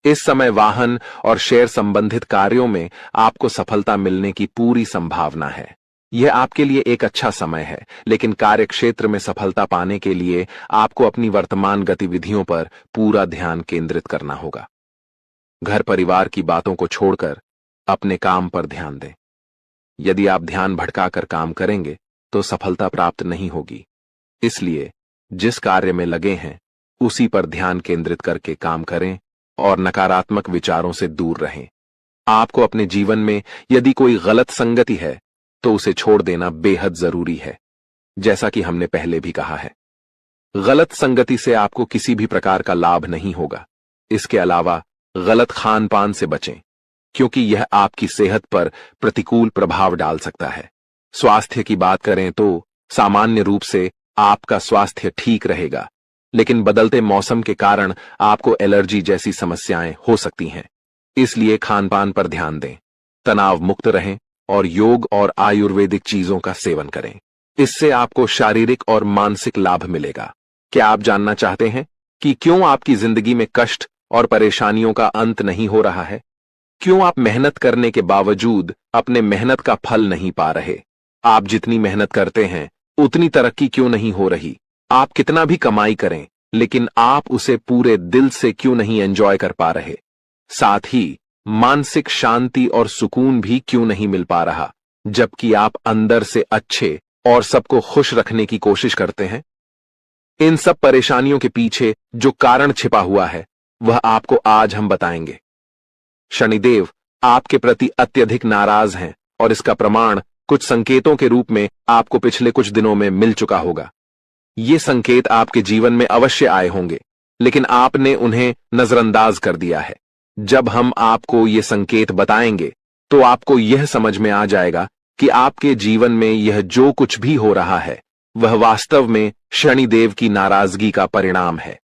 इस समय वाहन और शेयर संबंधित कार्यों में आपको सफलता मिलने की पूरी संभावना है। यह आपके लिए एक अच्छा समय है, लेकिन कार्यक्षेत्र में सफलता पाने के लिए आपको अपनी वर्तमान गतिविधियों पर पूरा ध्यान केंद्रित करना होगा। घर परिवार की बातों को छोड़कर अपने काम पर ध्यान दें। यदि आप ध्यान भटकाकर काम करेंगे तो सफलता प्राप्त नहीं होगी। इसलिए जिस कार्य में लगे हैं उसी पर ध्यान केंद्रित करके काम करें और नकारात्मक विचारों से दूर रहें। आपको अपने जीवन में यदि कोई गलत संगति है तो उसे छोड़ देना बेहद जरूरी है। जैसा कि हमने पहले भी कहा है, गलत संगति से आपको किसी भी प्रकार का लाभ नहीं होगा। इसके अलावा गलत खान पान से बचें, क्योंकि यह आपकी सेहत पर प्रतिकूल प्रभाव डाल सकता है। स्वास्थ्य की बात करें तो सामान्य रूप से आपका स्वास्थ्य ठीक रहेगा, लेकिन बदलते मौसम के कारण आपको एलर्जी जैसी समस्याएं हो सकती हैं। इसलिए खानपान पर ध्यान दें, तनाव मुक्त रहें और योग और आयुर्वेदिक चीजों का सेवन करें। इससे आपको शारीरिक और मानसिक लाभ मिलेगा। क्या आप जानना चाहते हैं कि क्यों आपकी जिंदगी में कष्ट और परेशानियों का अंत नहीं हो रहा है? क्यों आप मेहनत करने के बावजूद अपने मेहनत का फल नहीं पा रहे? आप जितनी मेहनत करते हैं उतनी तरक्की क्यों नहीं हो रही? आप कितना भी कमाई करें लेकिन आप उसे पूरे दिल से क्यों नहीं एंजॉय कर पा रहे? साथ ही मानसिक शांति और सुकून भी क्यों नहीं मिल पा रहा, जबकि आप अंदर से अच्छे और सबको खुश रखने की कोशिश करते हैं? इन सब परेशानियों के पीछे जो कारण छिपा हुआ है वह आपको आज हम बताएंगे। शनिदेव आपके प्रति अत्यधिक नाराज हैं और इसका प्रमाण कुछ संकेतों के रूप में आपको पिछले कुछ दिनों में मिल चुका होगा। ये संकेत आपके जीवन में अवश्य आए होंगे, लेकिन आपने उन्हें नजरअंदाज कर दिया है। जब हम आपको ये संकेत बताएंगे तो आपको यह समझ में आ जाएगा कि आपके जीवन में यह जो कुछ भी हो रहा है वह वास्तव में शनिदेव की नाराजगी का परिणाम है।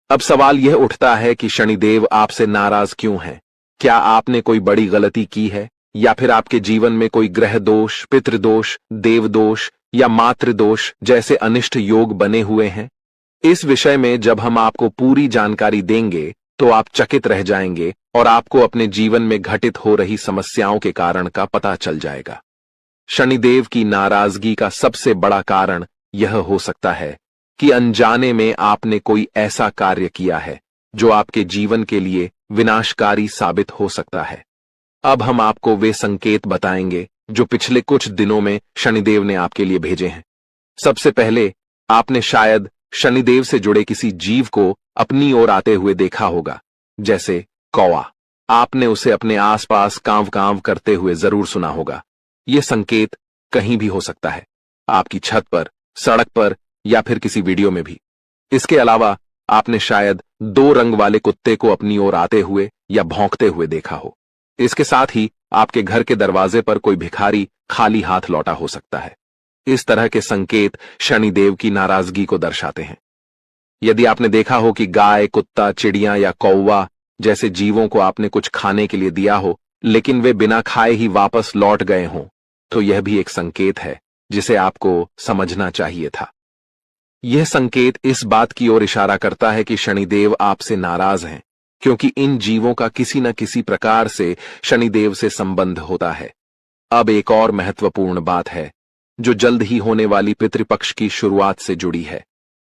अब सवाल यह उठता है कि शनिदेव आपसे नाराज क्यों हैं? क्या आपने कोई बड़ी गलती की है या फिर आपके जीवन में कोई ग्रह दोष, पितृदोष, देवदोष या मातृदोष जैसे अनिष्ट योग बने हुए हैं? इस विषय में जब हम आपको पूरी जानकारी देंगे तो आप चकित रह जाएंगे और आपको अपने जीवन में घटित हो रही समस्याओं के कारण का पता चल जाएगा। शनिदेव की नाराजगी का सबसे बड़ा कारण यह हो सकता है कि अनजाने में आपने कोई ऐसा कार्य किया है जो आपके जीवन के लिए विनाशकारी साबित हो सकता है। अब हम आपको वे संकेत बताएंगे जो पिछले कुछ दिनों में शनिदेव ने आपके लिए भेजे हैं। सबसे पहले आपने शायद शनिदेव से जुड़े किसी जीव को अपनी ओर आते हुए देखा होगा, जैसे कौवा। आपने उसे अपने आसपास कांव कांव करते हुए जरूर सुना होगा। यह संकेत कहीं भी हो सकता है, आपकी छत पर, सड़क पर या फिर किसी वीडियो में भी। इसके अलावा आपने शायद 2 रंग वाले कुत्ते को अपनी ओर आते हुए या भौंकते हुए देखा हो। इसके साथ ही आपके घर के दरवाजे पर कोई भिखारी खाली हाथ लौटा हो सकता है। इस तरह के संकेत शनिदेव की नाराजगी को दर्शाते हैं। यदि आपने देखा हो कि गाय, कुत्ता, चिड़िया या कौवा जैसे जीवों को आपने कुछ खाने के लिए दिया हो, लेकिन वे बिना खाए ही वापस लौट गए हों, तो यह भी एक संकेत है जिसे आपको समझना चाहिए था। यह संकेत इस बात की ओर इशारा करता है कि शनिदेव आपसे नाराज हैं, क्योंकि इन जीवों का किसी न किसी प्रकार से शनिदेव से संबंध होता है। अब एक और महत्वपूर्ण बात है जो जल्द ही होने वाली पितृपक्ष की शुरुआत से जुड़ी है।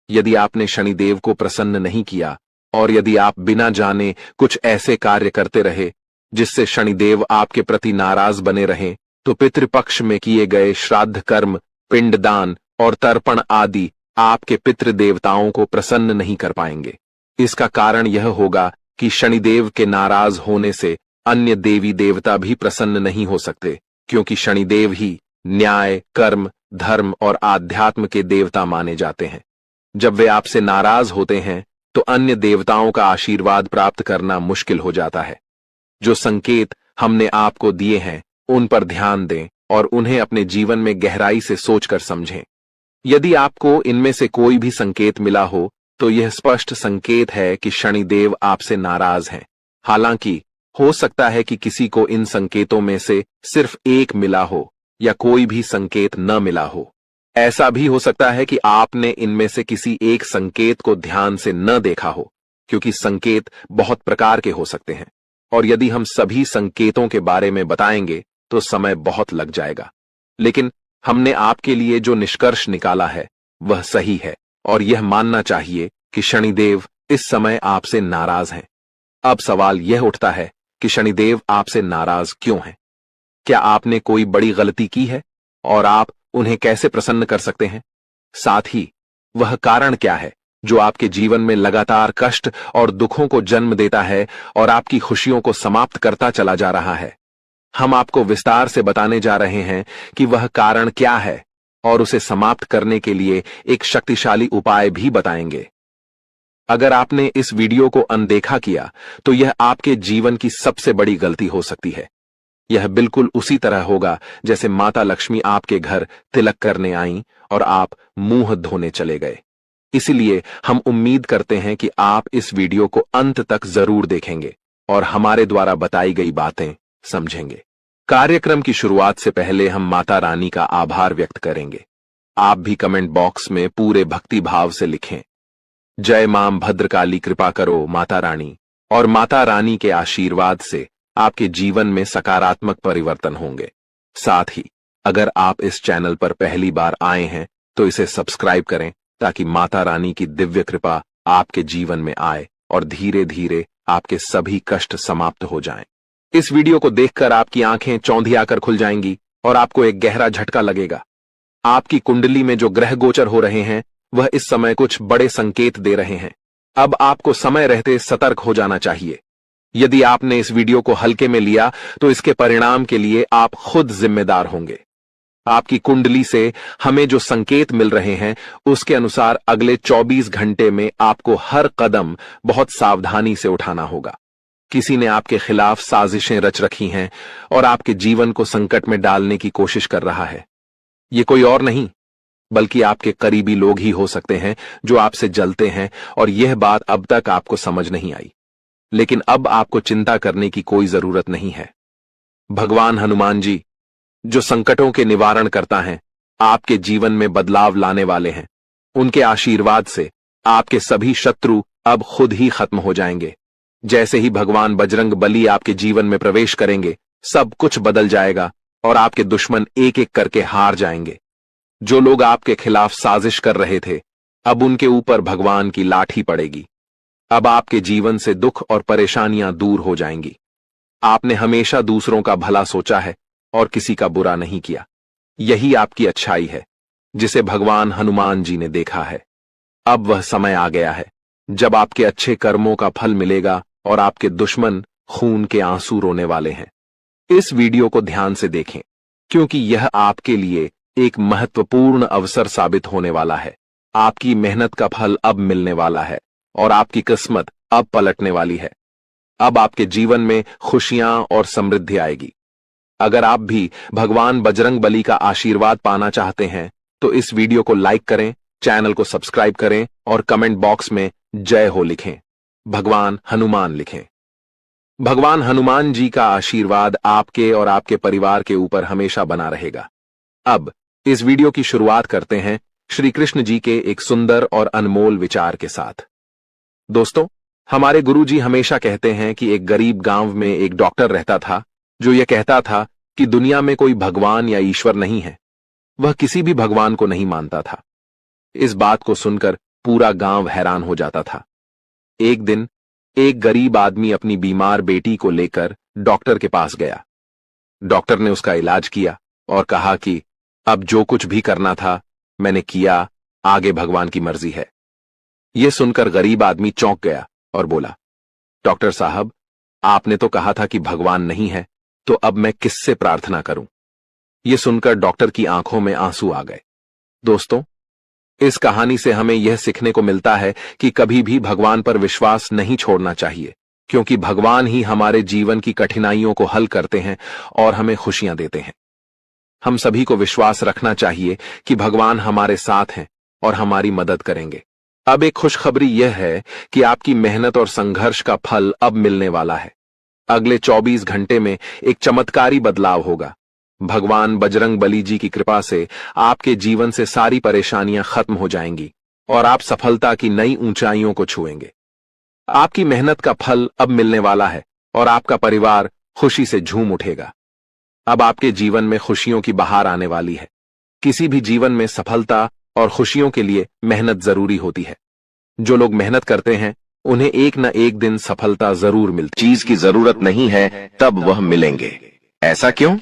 यदि आपने शनिदेव को प्रसन्न नहीं किया और यदि आप बिना जाने कुछ ऐसे कार्य करते रहे जिससे शनिदेव आपके प्रति नाराज बने रहें, तो पितृपक्ष में किए गए श्राद्ध कर्म, पिंडदान और तर्पण आदि आपके पितृ देवताओं को प्रसन्न नहीं कर पाएंगे। इसका कारण यह होगा कि शनिदेव के नाराज होने से अन्य देवी देवता भी प्रसन्न नहीं हो सकते, क्योंकि शनिदेव ही न्याय, कर्म, धर्म और आध्यात्म के देवता माने जाते हैं। जब वे आपसे नाराज होते हैं तो अन्य देवताओं का आशीर्वाद प्राप्त करना मुश्किल हो जाता है। जो संकेत हमने आपको दिए हैं उन पर ध्यान दें और उन्हें अपने जीवन में गहराई से सोचकर समझें। यदि आपको इनमें से कोई भी संकेत मिला हो तो यह स्पष्ट संकेत है कि शनिदेव आपसे नाराज हैं। हालांकि हो सकता है कि किसी को इन संकेतों में से सिर्फ एक मिला हो या कोई भी संकेत न मिला हो। ऐसा भी हो सकता है कि आपने इनमें से किसी एक संकेत को ध्यान से न देखा हो, क्योंकि संकेत बहुत प्रकार के हो सकते हैं और यदि हम सभी संकेतों के बारे में बताएंगे तो समय बहुत लग जाएगा। लेकिन हमने आपके लिए जो निष्कर्ष निकाला है वह सही है और यह मानना चाहिए कि शनिदेव इस समय आपसे नाराज हैं। अब सवाल यह उठता है कि शनिदेव आपसे नाराज क्यों हैं? क्या आपने कोई बड़ी गलती की है और आप उन्हें कैसे प्रसन्न कर सकते हैं? साथ ही वह कारण क्या है जो आपके जीवन में लगातार कष्ट और दुखों को जन्म देता है और आपकी खुशियों को समाप्त करता चला जा रहा है? हम आपको विस्तार से बताने जा रहे हैं कि वह कारण क्या है और उसे समाप्त करने के लिए एक शक्तिशाली उपाय भी बताएंगे। अगर आपने इस वीडियो को अनदेखा किया तो यह आपके जीवन की सबसे बड़ी गलती हो सकती है। यह बिल्कुल उसी तरह होगा जैसे माता लक्ष्मी आपके घर तिलक करने आईं और आप मुंह धोने चले गए। इसलिए हम उम्मीद करते हैं कि आप इस वीडियो को अंत तक जरूर देखेंगे और हमारे द्वारा बताई गई बातें समझेंगे। कार्यक्रम की शुरुआत से पहले हम माता रानी का आभार व्यक्त करेंगे। आप भी कमेंट बॉक्स में पूरे भक्ति भाव से लिखें, जय मां भद्रकाली, कृपा करो माता रानी। और माता रानी के आशीर्वाद से आपके जीवन में सकारात्मक परिवर्तन होंगे। साथ ही अगर आप इस चैनल पर पहली बार आए हैं तो इसे सब्सक्राइब करें ताकि माता रानी की दिव्य कृपा आपके जीवन में आए और धीरे धीरे आपके सभी कष्ट समाप्त हो जाएं। इस वीडियो को देखकर आपकी आंखें चौंधियाकर खुल जाएंगी और आपको एक गहरा झटका लगेगा। आपकी कुंडली में जो ग्रह गोचर हो रहे हैं वह इस समय कुछ बड़े संकेत दे रहे हैं। अब आपको समय रहते सतर्क हो जाना चाहिए। यदि आपने इस वीडियो को हल्के में लिया तो इसके परिणाम के लिए आप खुद जिम्मेदार होंगे। आपकी कुंडली से हमें जो संकेत मिल रहे हैं उसके अनुसार अगले 24 घंटे में आपको हर कदम बहुत सावधानी से उठाना होगा। किसी ने आपके खिलाफ साजिशें रच रखी हैं और आपके जीवन को संकट में डालने की कोशिश कर रहा है। ये कोई और नहीं बल्कि आपके करीबी लोग ही हो सकते हैं जो आपसे जलते हैं और यह बात अब तक आपको समझ नहीं आई। लेकिन अब आपको चिंता करने की कोई जरूरत नहीं है। भगवान हनुमान जी जो संकटों के निवारण करता है, आपके जीवन में बदलाव लाने वाले हैं। उनके आशीर्वाद से आपके सभी शत्रु अब खुद ही खत्म हो जाएंगे। जैसे ही भगवान बजरंग बली आपके जीवन में प्रवेश करेंगे, सब कुछ बदल जाएगा और आपके दुश्मन एक एक करके हार जाएंगे। जो लोग आपके खिलाफ साजिश कर रहे थे, अब उनके ऊपर भगवान की लाठी पड़ेगी। अब आपके जीवन से दुख और परेशानियां दूर हो जाएंगी। आपने हमेशा दूसरों का भला सोचा है और किसी का बुरा नहीं किया। यही आपकी अच्छाई है जिसे भगवान हनुमान जी ने देखा है। अब वह समय आ गया है जब आपके अच्छे कर्मों का फल मिलेगा और आपके दुश्मन खून के आंसू रोने वाले हैं। इस वीडियो को ध्यान से देखें क्योंकि यह आपके लिए एक महत्वपूर्ण अवसर साबित होने वाला है। आपकी मेहनत का फल अब मिलने वाला है और आपकी किस्मत अब पलटने वाली है। अब आपके जीवन में खुशियां और समृद्धि आएगी। अगर आप भी भगवान बजरंगबली का आशीर्वाद पाना चाहते हैं तो इस वीडियो को लाइक करें, चैनल को सब्सक्राइब करें और कमेंट बॉक्स में जय हो लिखें। भगवान हनुमान लिखें। भगवान हनुमान जी का आशीर्वाद आपके और आपके परिवार के ऊपर हमेशा बना रहेगा। अब इस वीडियो की शुरुआत करते हैं श्री कृष्ण जी के एक सुंदर और अनमोल विचार के साथ। दोस्तों, हमारे गुरुजी हमेशा कहते हैं कि एक गरीब गांव में एक डॉक्टर रहता था जो यह कहता था कि दुनिया में कोई भगवान या ईश्वर नहीं है। वह किसी भी भगवान को नहीं मानता था। इस बात को सुनकर पूरा गांव हैरान हो जाता था। एक दिन एक गरीब आदमी अपनी बीमार बेटी को लेकर डॉक्टर के पास गया। डॉक्टर ने उसका इलाज किया और कहा कि अब जो कुछ भी करना था मैंने किया, आगे भगवान की मर्जी है। यह सुनकर गरीब आदमी चौंक गया और बोला, डॉक्टर साहब, आपने तो कहा था कि भगवान नहीं है, तो अब मैं किससे प्रार्थना करूं? यह सुनकर डॉक्टर की आंखों में आंसू आ गए। दोस्तों, इस कहानी से हमें यह सीखने को मिलता है कि कभी भी भगवान पर विश्वास नहीं छोड़ना चाहिए, क्योंकि भगवान ही हमारे जीवन की कठिनाइयों को हल करते हैं और हमें खुशियां देते हैं। हम सभी को विश्वास रखना चाहिए कि भगवान हमारे साथ हैं और हमारी मदद करेंगे। अब एक खुशखबरी यह है कि आपकी मेहनत और संघर्ष का फल अब मिलने वाला है। अगले 24 घंटे में एक चमत्कारी बदलाव होगा। भगवान बजरंगबली जी की कृपा से आपके जीवन से सारी परेशानियां खत्म हो जाएंगी और आप सफलता की नई ऊंचाइयों को छुएंगे। आपकी मेहनत का फल अब मिलने वाला है और आपका परिवार खुशी से झूम उठेगा। अब आपके जीवन में खुशियों की बहार आने वाली है। किसी भी जीवन में सफलता और खुशियों के लिए मेहनत जरूरी होती है। जो लोग मेहनत करते हैं उन्हें एक न एक दिन सफलता जरूर मिलती। चीज की जरूरत नहीं है तब वह मिलेंगे। ऐसा क्यों?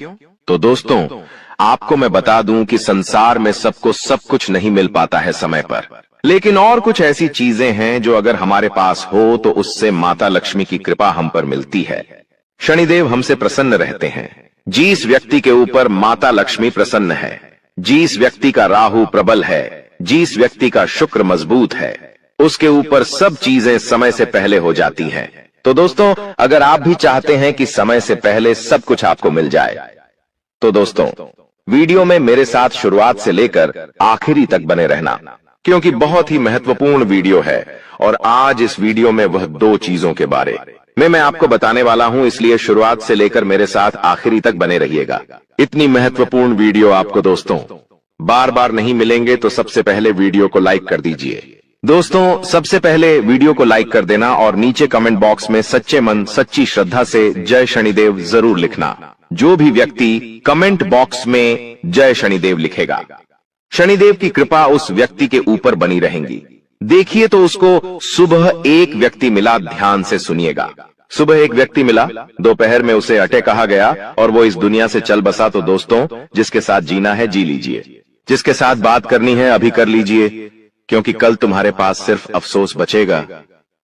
तो दोस्तों, आपको मैं बता दूं कि संसार में सबको सब कुछ नहीं मिल पाता है समय पर, लेकिन और कुछ ऐसी चीजें हैं जो अगर हमारे पास हो तो उससे माता लक्ष्मी की कृपा हम पर मिलती है। शनिदेव हमसे प्रसन्न रहते हैं। जिस व्यक्ति के ऊपर माता लक्ष्मी प्रसन्न है, जिस व्यक्ति का राहु प्रबल है, जिस व्यक्ति का शुक्र मजबूत है, उसके ऊपर सब चीजें समय से पहले हो जाती हैं। तो दोस्तों, अगर आप भी चाहते हैं कि समय से पहले सब कुछ आपको मिल जाए, तो दोस्तों वीडियो में मेरे साथ शुरुआत से लेकर आखिरी तक बने रहना, क्योंकि बहुत ही महत्वपूर्ण वीडियो है। और आज इस वीडियो में वह 2 चीजों के बारे में मैं आपको बताने वाला हूं, इसलिए शुरुआत से लेकर मेरे साथ आखिरी तक बने रहिएगा। इतनी महत्वपूर्ण वीडियो आपको दोस्तों बार बार नहीं मिलेंगे, तो सबसे पहले वीडियो को लाइक कर दीजिए। दोस्तों, सबसे पहले वीडियो को लाइक कर देना और नीचे कमेंट बॉक्स में सच्चे मन सच्ची श्रद्धा से जय शनिदेव जरूर लिखना। जो भी व्यक्ति कमेंट बॉक्स में जय शनिदेव लिखेगा, शनिदेव की कृपा उस व्यक्ति के ऊपर बनी रहेगी। देखिए, तो उसको सुबह एक व्यक्ति मिला, ध्यान से सुनिएगा। सुबह एक व्यक्ति मिला, दोपहर में उसे अटे कहा गया और वो इस दुनिया से चल बसा। तो दोस्तों, जिसके साथ जीना है जी लीजिए, जिसके साथ बात करनी है अभी कर लीजिए, क्योंकि कल तुम्हारे पास सिर्फ अफसोस बचेगा।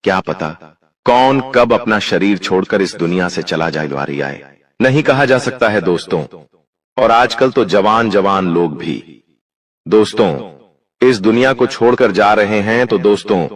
क्या पता कौन कब अपना शरीर छोड़कर इस दुनिया से चला जाए, द्वारी आए, नहीं कहा जा सकता है दोस्तों। और आजकल तो जवान जवान लोग भी दोस्तों इस दुनिया को छोड़कर जा रहे हैं। तो दोस्तों,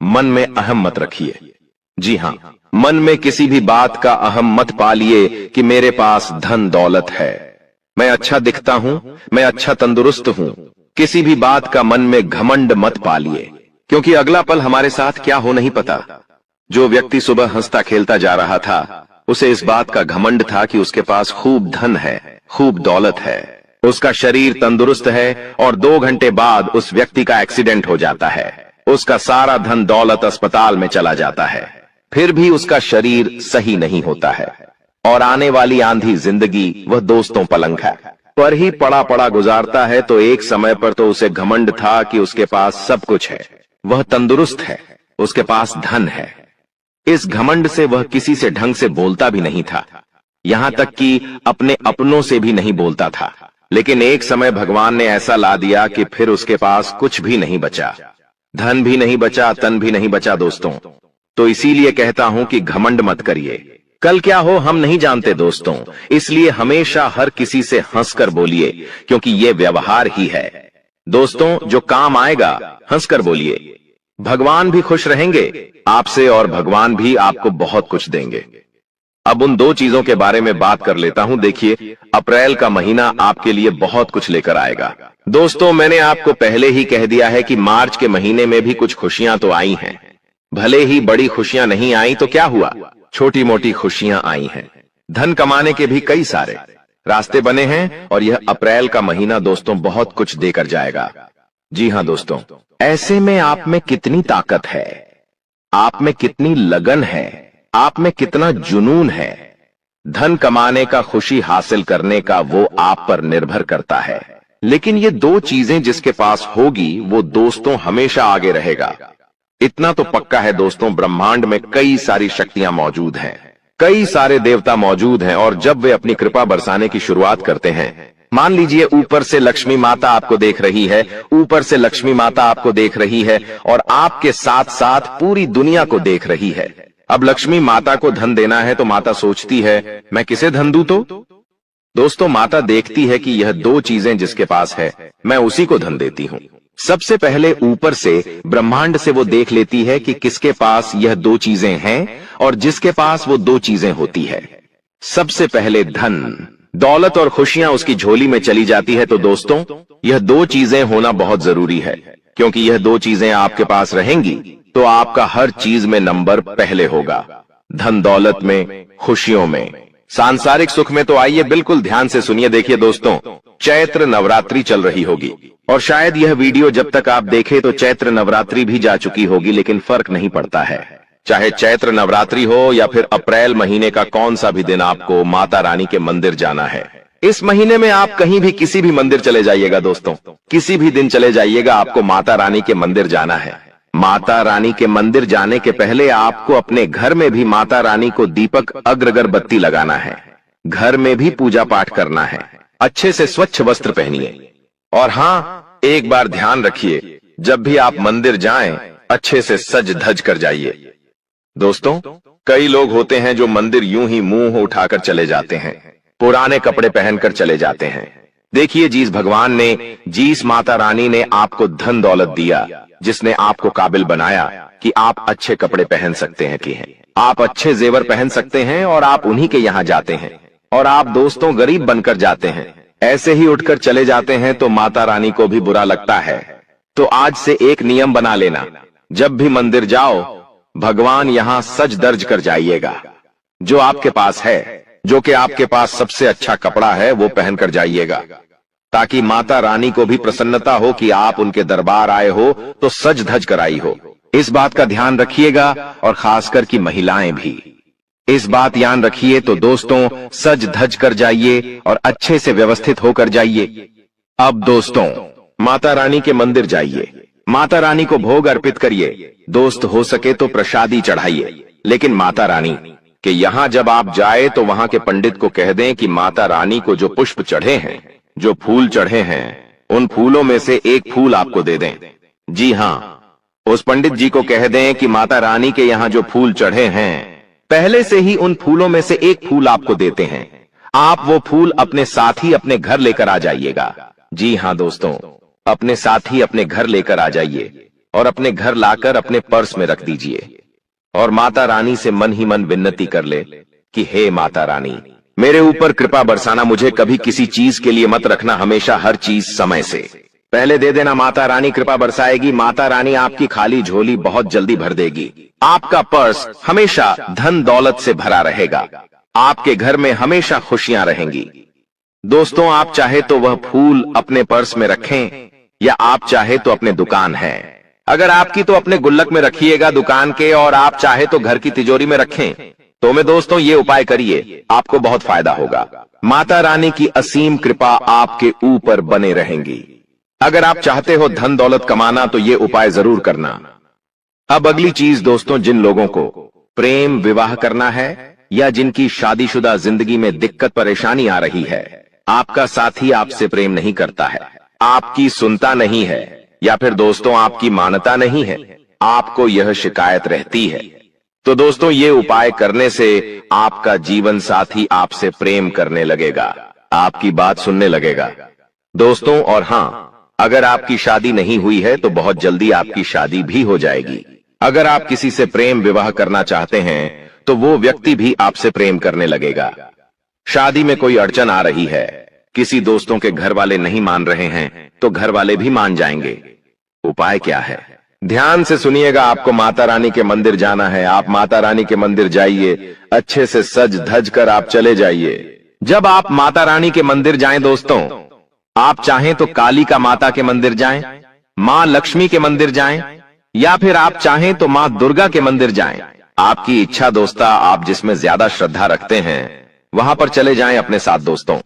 मन में अहम मत रखिए। जी हां, मन में किसी भी बात का अहम मत पालिए कि मेरे पास धन दौलत है, मैं अच्छा दिखता हूं, मैं अच्छा तंदुरुस्त हूं। किसी भी बात का मन में घमंड मत पालिए, क्योंकि अगला पल हमारे साथ क्या हो नहीं पता। जो व्यक्ति सुबह हंसता खेलता जा रहा था, उसे इस बात का घमंड था कि उसके पास खूब धन है, खूब दौलत है, उसका शरीर तंदुरुस्त है, और 2 घंटे बाद उस व्यक्ति का एक्सीडेंट हो जाता है। उसका सारा धन दौलत अस्पताल में चला जाता है, फिर भी उसका शरीर सही नहीं होता है। और आने वाली आंधी जिंदगी वह दोस्तों पलंग है पर ही पड़ा पड़ा गुजारता है। तो एक समय पर तो उसे घमंड था कि उसके पास सब कुछ है, वह तंदुरुस्त है, उसके पास धन है। इस घमंड से वह किसी से ढंग से बोलता भी नहीं था, यहां तक कि अपने अपनों से भी नहीं बोलता था। लेकिन एक समय भगवान ने ऐसा ला दिया कि फिर उसके पास कुछ भी नहीं बचा, धन भी नहीं बचा, तन भी नहीं बचा दोस्तों। तो इसीलिए कहता हूं कि घमंड मत करिए, कल क्या हो हम नहीं जानते दोस्तों। इसलिए हमेशा हर किसी से हंसकर बोलिए, क्योंकि ये व्यवहार ही है दोस्तों। जो काम आएगा हंसकर बोलिए, भगवान भी खुश रहेंगे आपसे और भगवान भी आपको बहुत कुछ देंगे। अब उन दो चीजों के बारे में बात कर लेता हूं। देखिए, अप्रैल का महीना आपके लिए बहुत कुछ लेकर आएगा। दोस्तों, मैंने आपको पहले ही कह दिया है कि मार्च के महीने में भी कुछ खुशियां तो आई हैं। भले ही बड़ी खुशियां नहीं आई तो क्या हुआ, छोटी मोटी खुशियां आई हैं। धन कमाने के भी कई सारे रास्ते बने हैं और यह अप्रैल का महीना दोस्तों बहुत कुछ देकर जाएगा। जी हां दोस्तों, ऐसे में आप में कितनी ताकत है, आप में कितनी लगन है, आप में कितना जुनून है, धन कमाने का, खुशी हासिल करने का, वो आप पर निर्भर करता है। लेकिन ये दो चीजें जिसके पास होगी वो दोस्तों हमेशा आगे रहेगा। इतना तो पक्का है दोस्तों, ब्रह्मांड में कई सारी शक्तियां मौजूद हैं, कई सारे देवता मौजूद हैं और जब वे अपनी कृपा बरसाने की शुरुआत करते हैं, मान लीजिए ऊपर से लक्ष्मी माता आपको देख रही है, ऊपर से लक्ष्मी माता आपको देख रही है और आपके साथ साथ पूरी दुनिया को देख रही है। अब लक्ष्मी माता को धन देना है तो माता सोचती है मैं किसे धन दूं, तो दोस्तों माता देखती है कि यह दो चीजें जिसके पास है मैं उसी को धन देती हूं। सबसे पहले ऊपर से ब्रह्मांड से वो देख लेती है कि किसके पास यह दो चीजें हैं और जिसके पास वो दो चीजें होती है। सबसे पहले धन, दौलत और खुशियां उसकी झोली में चली जाती है। तो दोस्तों, यह दो चीजें होना बहुत जरूरी है, क्योंकि यह दो चीजें आपके पास रहेंगी तो आपका हर चीज में नंबर पहले होगा। धन दौलत में, खुशियों में, सांसारिक सुख में। तो आइए बिल्कुल ध्यान से सुनिए। देखिए दोस्तों, चैत्र नवरात्रि चल रही होगी और शायद यह वीडियो जब तक आप देखें तो चैत्र नवरात्रि भी जा चुकी होगी, लेकिन फर्क नहीं पड़ता है। चाहे चैत्र नवरात्रि हो या फिर अप्रैल महीने का कौन सा भी दिन आपको माता रानी के मंदिर जाना है। इस महीने में आप कहीं भी किसी भी मंदिर चले जाइएगा दोस्तों, किसी भी दिन चले जाइएगा, आपको माता रानी के मंदिर जाना है। माता रानी के मंदिर जाने के पहले आपको अपने घर में भी माता रानी को दीपक, अगरबत्ती लगाना है। घर में भी पूजा पाठ करना है। अच्छे से स्वच्छ वस्त्र पहनिए और हाँ, एक बार ध्यान रखिए, जब भी आप मंदिर जाएं अच्छे से सज धज कर जाइए। दोस्तों, कई लोग होते हैं जो मंदिर यूं ही मुंह उठाकर चले जाते हैं, पुराने कपड़े पहनकर चले जाते हैं। देखिए, जिस भगवान ने, जिस माता रानी ने आपको धन दौलत दिया, जिसने आपको काबिल बनाया कि आप अच्छे कपड़े पहन सकते हैं, कि हैं आप अच्छे जेवर पहन सकते हैं और आप उन्हीं के यहाँ जाते हैं और आप दोस्तों गरीब बनकर जाते हैं, ऐसे ही उठकर चले जाते हैं तो माता रानी को भी बुरा लगता है। तो आज से एक नियम बना लेना, जब भी मंदिर जाओ भगवान यहाँ सज दर्ज कर जाइएगा। जो आपके पास है, जो कि आपके पास सबसे अच्छा कपड़ा है, वो पहनकर जाइएगा, ताकि माता रानी को भी प्रसन्नता हो कि आप उनके दरबार आए हो तो सज धज कर आई हो। इस बात का ध्यान रखिएगा और खासकर की महिलाएं भी इस बात ध्यान रखिए। तो दोस्तों, सज धज कर जाइए और अच्छे से व्यवस्थित होकर जाइए। अब दोस्तों, माता रानी के मंदिर जाइए, माता रानी को भोग अर्पित करिए। दोस्त हो सके तो प्रसादी चढ़ाइए, लेकिन माता रानी के यहाँ जब आप जाए तो वहां के पंडित को कह दें कि माता रानी को जो पुष्प चढ़े हैं, जो फूल चढ़े हैं, उन फूलों में से एक फूल आपको दे दें। जी हाँ, उस पंडित जी को कह दें कि माता रानी के यहाँ जो फूल चढ़े हैं, पहले से ही उन फूलों में से एक फूल आपको देते हैं। आप वो फूल अपने साथ ही अपने घर लेकर आ जाइएगा। जी हाँ दोस्तों, अपने साथ ही अपने घर लेकर आ जाइए और अपने घर लाकर अपने पर्स में रख दीजिए और माता रानी से मन ही मन विनती कर ले कि हे माता रानी, मेरे ऊपर कृपा बरसाना, मुझे कभी किसी चीज के लिए मत रखना, हमेशा हर चीज समय से पहले दे देना। माता रानी कृपा बरसाएगी, माता रानी आपकी खाली झोली बहुत जल्दी भर देगी। आपका पर्स हमेशा धन दौलत से भरा रहेगा, आपके घर में हमेशा खुशियां रहेंगी। दोस्तों, आप चाहे तो वह फूल अपने पर्स में रखें या आप चाहे तो अपने दुकान है, अगर आपकी तो अपने गुल्लक में रखिएगा दुकान के, और आप चाहे तो घर की तिजोरी में रखें। तो मैं दोस्तों ये उपाय करिए, आपको बहुत फायदा होगा। माता रानी की असीम कृपा आपके ऊपर बने रहेंगी। अगर आप चाहते हो धन दौलत कमाना तो ये उपाय जरूर करना। अब अगली चीज दोस्तों, जिन लोगों को प्रेम विवाह करना है या जिनकी शादीशुदा जिंदगी में दिक्कत परेशानी आ रही है, आपका साथी आपसे प्रेम नहीं करता है, आपकी सुनता नहीं है, या फिर दोस्तों आपकी मानता नहीं है, आपको यह शिकायत रहती है, तो दोस्तों ये उपाय करने से आपका जीवन साथी आपसे प्रेम करने लगेगा, आपकी बात सुनने लगेगा दोस्तों। और हाँ, अगर आपकी शादी नहीं हुई है तो बहुत जल्दी आपकी शादी भी हो जाएगी। अगर आप किसी से प्रेम विवाह करना चाहते हैं तो वो व्यक्ति भी आपसे प्रेम करने लगेगा। शादी में कोई अड़चन आ रही है, किसी दोस्तों के घर वाले नहीं मान रहे हैं तो घर वाले भी मान जाएंगे। उपाय क्या है? ध्यान से सुनिएगा। आपको माता रानी के मंदिर जाना है। आप माता रानी के मंदिर जाइए, अच्छे से सज धज कर आप चले जाइए। जब आप माता रानी के मंदिर जाएं दोस्तों, आप चाहें तो काली का माता के मंदिर जाएं, मां लक्ष्मी के मंदिर जाएं, या फिर आप चाहें तो मां दुर्गा के मंदिर जाएं। आपकी इच्छा दोस्ता, आप जिसमें ज्यादा श्रद्धा रखते हैं वहां पर चले जाएं अपने साथ दोस्तों।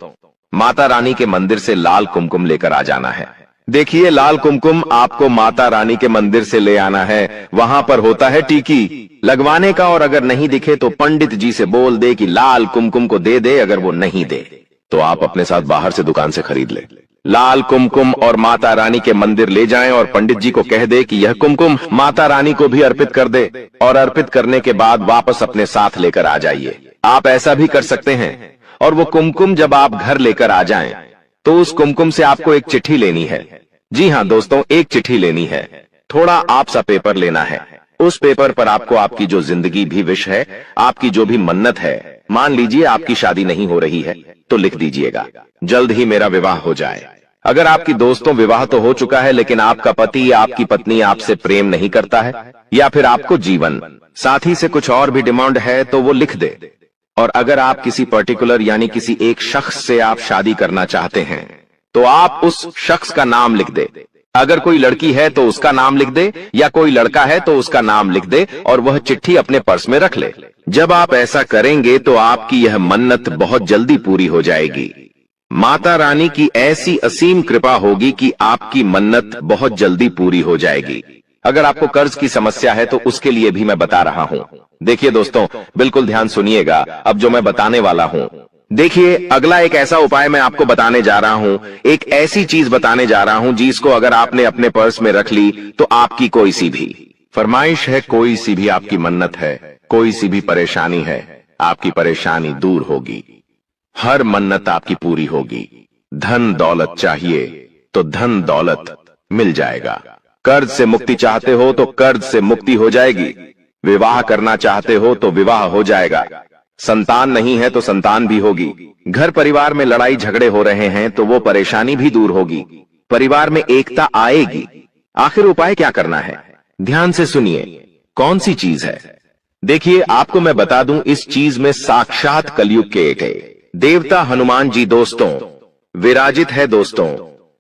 माता रानी के मंदिर से लाल कुमकुम लेकर आ जाना है। देखिए, लाल कुमकुम आपको माता रानी के मंदिर से ले आना है। वहां पर होता है टीकी लगवाने का, और अगर नहीं दिखे तो पंडित जी से बोल दे कि लाल कुमकुम को दे दे। अगर वो नहीं दे तो आप अपने साथ बाहर से दुकान से खरीद ले। लाल कुमकुम और माता रानी के मंदिर ले जाएं और पंडित जी को कह दे कि यह कुमकुम माता रानी को भी अर्पित कर दे, और अर्पित करने के बाद वापस अपने साथ लेकर आ जाइए। आप ऐसा भी कर सकते हैं, और वो कुमकुम जब आप घर लेकर आ जाएं तो उस कुमकुम से आपको एक चिट्ठी लेनी है। जी हाँ दोस्तों, एक चिट्ठी लेनी है। थोड़ा आप सा पेपर लेना है। उस पेपर पर आपको आपकी जो जिंदगी भी विश है, आपकी जो भी मन्नत है, मान लीजिए आपकी शादी नहीं हो रही है तो लिख दीजिएगा, जल्द ही मेरा विवाह हो जाए। अगर आपकी दोस्तों विवाह तो हो चुका है लेकिन आपका पति या आपकी पत्नी आपसे प्रेम नहीं करता है, या फिर आपको जीवन साथी से कुछ और भी डिमांड है तो वो लिख दे। और अगर आप किसी पर्टिकुलर यानी किसी एक शख्स से आप शादी करना चाहते हैं तो आप उस शख्स का नाम लिख दे। अगर कोई लड़की है तो उसका नाम लिख दे, या कोई लड़का है तो उसका नाम लिख दे, और वह चिट्ठी अपने पर्स में रख ले। जब आप ऐसा करेंगे तो आपकी यह मन्नत बहुत जल्दी पूरी हो जाएगी। माता रानी की ऐसी असीम कृपा होगी कि आपकी मन्नत बहुत जल्दी पूरी हो जाएगी। अगर आपको कर्ज की समस्या है तो उसके लिए भी मैं बता रहा हूं। देखिए दोस्तों, बिल्कुल ध्यान सुनिएगा अब जो मैं बताने वाला हूं। देखिए, अगला एक ऐसा उपाय मैं आपको बताने जा रहा हूं, एक ऐसी चीज बताने जा रहा हूं जिसको अगर आपने अपने पर्स में रख ली तो आपकी कोई सी भी फरमाइश है, कोई सी भी आपकी मन्नत है, कोई सी भी परेशानी है, आपकी परेशानी दूर होगी। हर मन्नत आपकी पूरी होगी। धन दौलत चाहिए तो धन दौलत मिल जाएगा। कर्ज से मुक्ति चाहते हो तो कर्ज से मुक्ति हो जाएगी। विवाह करना चाहते हो तो विवाह हो जाएगा। संतान नहीं है तो संतान भी होगी। घर परिवार में लड़ाई झगड़े हो रहे हैं तो वो परेशानी भी दूर होगी। परिवार में एकता आएगी। आखिर उपाय क्या करना है? ध्यान से सुनिए, कौन सी चीज है? देखिए, आपको मैं बता दूं, इस चीज में साक्षात कलयुग के एक देवता हनुमान जी दोस्तों विराजित है। दोस्तों,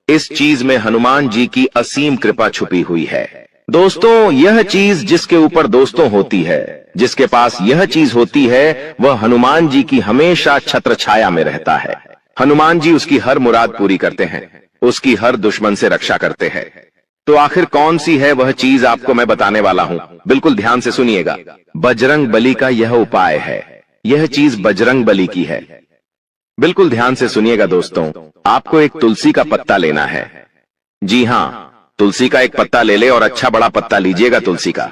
इस चीज में हनुमान जी की असीम कृपा छुपी हुई है। दोस्तों, यह चीज जिसके ऊपर दोस्तों होती है, जिसके पास यह चीज होती है, वह हनुमान जी की हमेशा छत्र छाया में रहता है। हनुमान जी उसकी हर मुराद पूरी करते हैं, उसकी हर दुश्मन से रक्षा करते हैं। तो आखिर कौन सी है वह चीज, आपको मैं बताने वाला हूं। बिल्कुल ध्यान से सुनिएगा। बजरंग बली का यह उपाय है। यह चीज बजरंग बली की है। बिल्कुल ध्यान से सुनिएगा दोस्तों, आपको एक तुलसी का पत्ता लेना है। जी हां, तुलसी का एक पत्ता ले ले, और अच्छा बड़ा पत्ता लीजिएगा तुलसी का।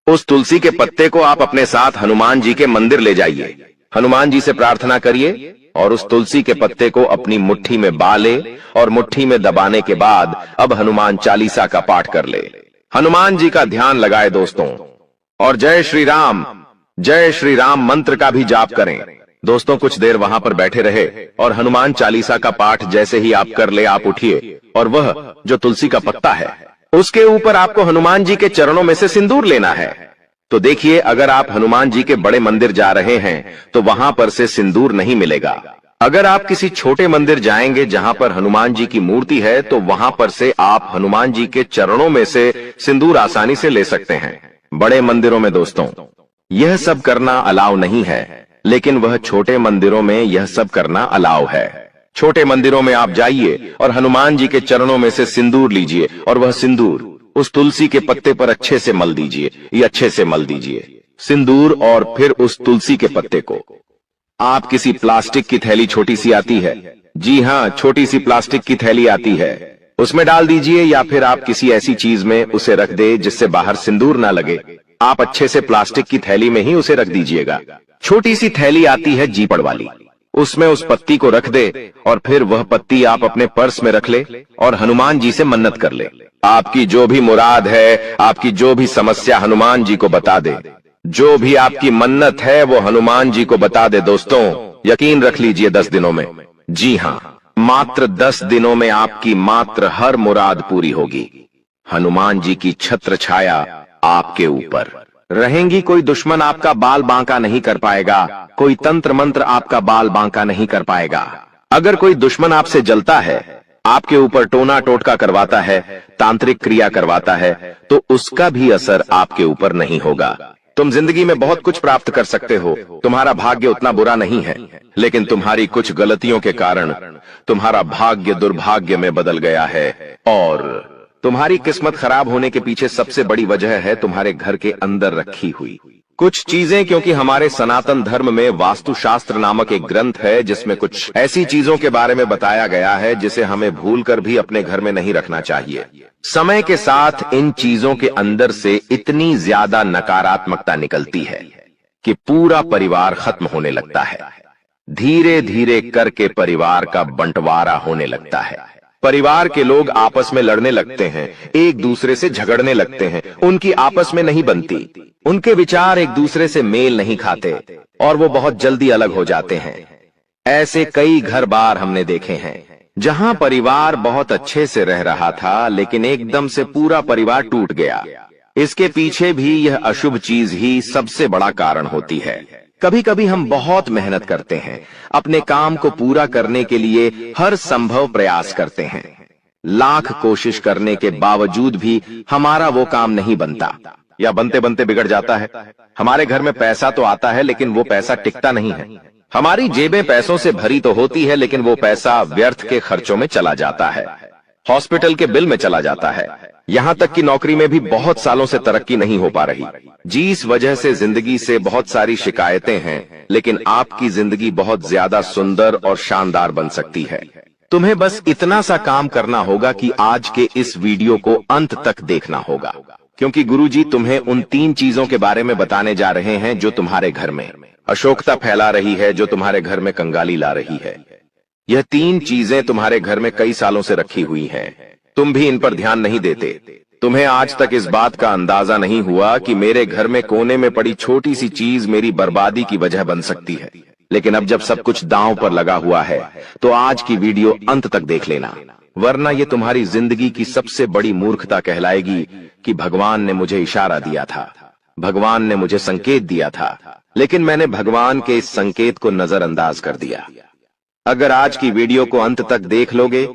उस तुलसी के पत्ते को आप अपने साथ हनुमान जी के मंदिर ले जाइए। हनुमान जी से प्रार्थना करिए और उस तुलसी के पत्ते को अपनी मुट्ठी में बाले, और मुट्ठी में दबाने के बाद अब हनुमान चालीसा का पाठ कर ले। हनुमान जी का ध्यान लगाए दोस्तों, और जय श्री राम मंत्र का भी जाप करें। दोस्तों, कुछ देर वहां पर बैठे रहे और हनुमान चालीसा का पाठ जैसे ही आप कर ले, आप उठिए और वह जो तुलसी का पत्ता है उसके ऊपर आपको हनुमान जी के चरणों में से सिंदूर लेना है। तो देखिए, अगर आप हनुमान जी के बड़े मंदिर जा रहे हैं तो वहां पर से सिंदूर नहीं मिलेगा। अगर आप किसी छोटे मंदिर जाएंगे जहां पर हनुमान जी की मूर्ति है तो वहां पर से आप हनुमान जी के चरणों में से सिंदूर आसानी से ले सकते हैं। बड़े मंदिरों में दोस्तों यह सब करना अलाउ नहीं है, लेकिन वह छोटे मंदिरों में यह सब करना अलाउ है। छोटे मंदिरों में आप जाइए और हनुमान जी के चरणों में से सिंदूर लीजिए, और वह सिंदूर उस तुलसी के पत्ते पर अच्छे से मल दीजिए। ये अच्छे से मल दीजिए सिंदूर, और फिर उस तुलसी के पत्ते को आप किसी प्लास्टिक की थैली, छोटी सी आती है, जी हां, छोटी सी प्लास्टिक की थैली आती है, उसमें डाल दीजिए, या फिर आप किसी ऐसी चीज में उसे रख दे जिससे बाहर सिंदूर ना लगे। आप अच्छे से प्लास्टिक की थैली में ही उसे रख दीजिएगा। छोटी सी थैली आती है जीपड़ वाली, उसमें उस पत्ती को रख दे और फिर वह पत्ती आप अपने पर्स में रख ले और हनुमान जी से मन्नत कर ले। आपकी जो भी मुराद है, आपकी जो भी समस्या हनुमान जी को बता दे। जो भी आपकी मन्नत है वो हनुमान जी को बता दे। दोस्तों, यकीन रख लीजिए 10 दिनों में, जी हां, मात्र 10 दिनों में आपकी मात्र हर मुराद पूरी होगी। हनुमान जी की छत्र छाया आपके ऊपर रहेंगी। कोई दुश्मन आपका बाल बांका नहीं कर पाएगा, कोई तंत्र मंत्र आपका बाल बांका नहीं कर पाएगा। अगर कोई दुश्मन आपसे जलता है, आपके ऊपर टोना टोटका करवाता है, तांत्रिक क्रिया करवाता है, तो उसका भी असर आपके ऊपर नहीं होगा। तुम जिंदगी में बहुत कुछ प्राप्त कर सकते हो, तुम्हारा भाग्य उतना बुरा नहीं है, लेकिन तुम्हारी कुछ गलतियों के कारण तुम्हारा भाग्य दुर्भाग्य में बदल गया है। और तुम्हारी किस्मत खराब होने के पीछे सबसे बड़ी वजह है तुम्हारे घर के अंदर रखी हुई कुछ चीजें। क्योंकि हमारे सनातन धर्म में वास्तुशास्त्र नामक एक ग्रंथ है जिसमें कुछ ऐसी चीजों के बारे में बताया गया है जिसे हमें भूलकर भी अपने घर में नहीं रखना चाहिए। समय के साथ इन चीजों के अंदर से इतनी ज्यादा नकारात्मकता निकलती है कि पूरा परिवार खत्म होने लगता है। धीरे धीरे करके परिवार का बंटवारा होने लगता है। परिवार के लोग आपस में लड़ने लगते हैं, एक दूसरे से झगड़ने लगते हैं, उनकी आपस में नहीं बनती, उनके विचार एक दूसरे से मेल नहीं खाते और वो बहुत जल्दी अलग हो जाते हैं। ऐसे कई घर बार हमने देखे हैं जहां परिवार बहुत अच्छे से रह रहा था, लेकिन एकदम से पूरा परिवार टूट गया। इसके पीछे भी यह अशुभ चीज ही सबसे बड़ा कारण होती है। कभी कभी हम बहुत मेहनत करते हैं, अपने काम को पूरा करने के लिए हर संभव प्रयास करते हैं, लाख कोशिश करने के बावजूद भी हमारा वो काम नहीं बनता या बनते बनते बिगड़ जाता है। हमारे घर में पैसा तो आता है लेकिन वो पैसा टिकता नहीं है। हमारी जेबें पैसों से भरी तो होती है लेकिन वो पैसा व्यर्थ के खर्चों में चला जाता है, हॉस्पिटल के बिल में चला जाता है, यहां तक कि नौकरी में भी बहुत सालों से तरक्की नहीं हो पा रही। जिस वजह से जिंदगी से बहुत सारी शिकायतें हैं, लेकिन आपकी जिंदगी बहुत ज्यादा सुंदर और शानदार बन सकती है। तुम्हें बस इतना सा काम करना होगा कि आज के इस वीडियो को अंत तक देखना होगा, क्योंकि गुरुजी तुम्हें उन 3 चीजों के बारे में बताने जा रहे हैं जो तुम्हारे घर में अशोकता फैला रही है, जो तुम्हारे घर में कंगाली ला रही है। यह 3 चीजें तुम्हारे घर में कई सालों से रखी हुई हैं, तुम भी इन पर ध्यान नहीं देते। तुम्हें आज तक इस बात का अंदाजा नहीं हुआ कि मेरे घर में कोने में पड़ी छोटी सी चीज मेरी बर्बादी की वजह बन सकती है। लेकिन अब जब सब कुछ दांव पर लगा हुआ है तो आज की वीडियो अंत तक देख लेना, वरना ये तुम्हारी जिंदगी की सबसे बड़ी मूर्खता कहलाएगी कि भगवान ने मुझे इशारा दिया था, भगवान ने मुझे संकेत दिया था, लेकिन मैंने भगवान के इस संकेत को नजरअंदाज कर दिया। अगर आज की वीडियो को अंत तक देख लोगे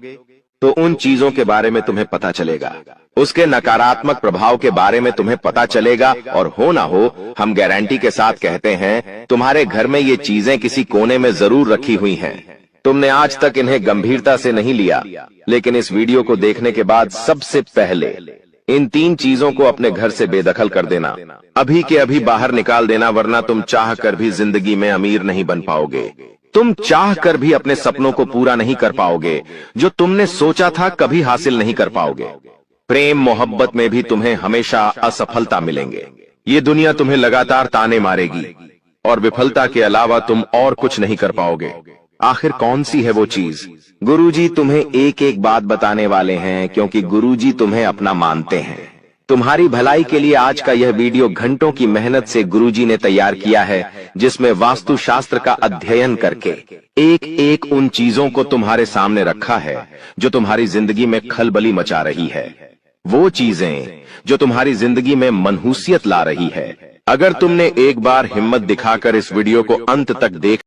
तो उन चीजों के बारे में तुम्हें पता चलेगा, उसके नकारात्मक प्रभाव के बारे में तुम्हें पता चलेगा, और हो ना हो हम गारंटी के साथ कहते हैं तुम्हारे घर में ये चीजें किसी कोने में जरूर रखी हुई हैं। तुमने आज तक इन्हें गंभीरता से नहीं लिया, लेकिन इस वीडियो को देखने के बाद सबसे पहले इन 3 चीजों को अपने घर से बेदखल कर देना, अभी के अभी बाहर निकाल देना, वरना तुम चाह कर भी जिंदगी में अमीर नहीं बन पाओगे। तुम चाह कर भी अपने सपनों को पूरा नहीं कर पाओगे, जो तुमने सोचा था कभी हासिल नहीं कर पाओगे। प्रेम मोहब्बत में भी तुम्हें हमेशा असफलता मिलेंगे। ये दुनिया तुम्हें लगातार ताने मारेगी और विफलता के अलावा तुम और कुछ नहीं कर पाओगे। आखिर कौन सी है वो चीज? गुरुजी तुम्हें एक एक बात बताने वाले हैं, क्योंकि गुरुजी तुम्हें अपना मानते हैं। तुम्हारी भलाई के लिए आज का यह वीडियो घंटों की मेहनत से गुरुजी ने तैयार किया है, जिसमें वास्तुशास्त्र का अध्ययन करके एक एक उन चीजों को तुम्हारे सामने रखा है जो तुम्हारी जिंदगी में खलबली मचा रही है, वो चीजें जो तुम्हारी जिंदगी में मनहूसियत ला रही है। अगर तुमने एक बार हिम्मत दिखाकर इस वीडियो को अंत तक देख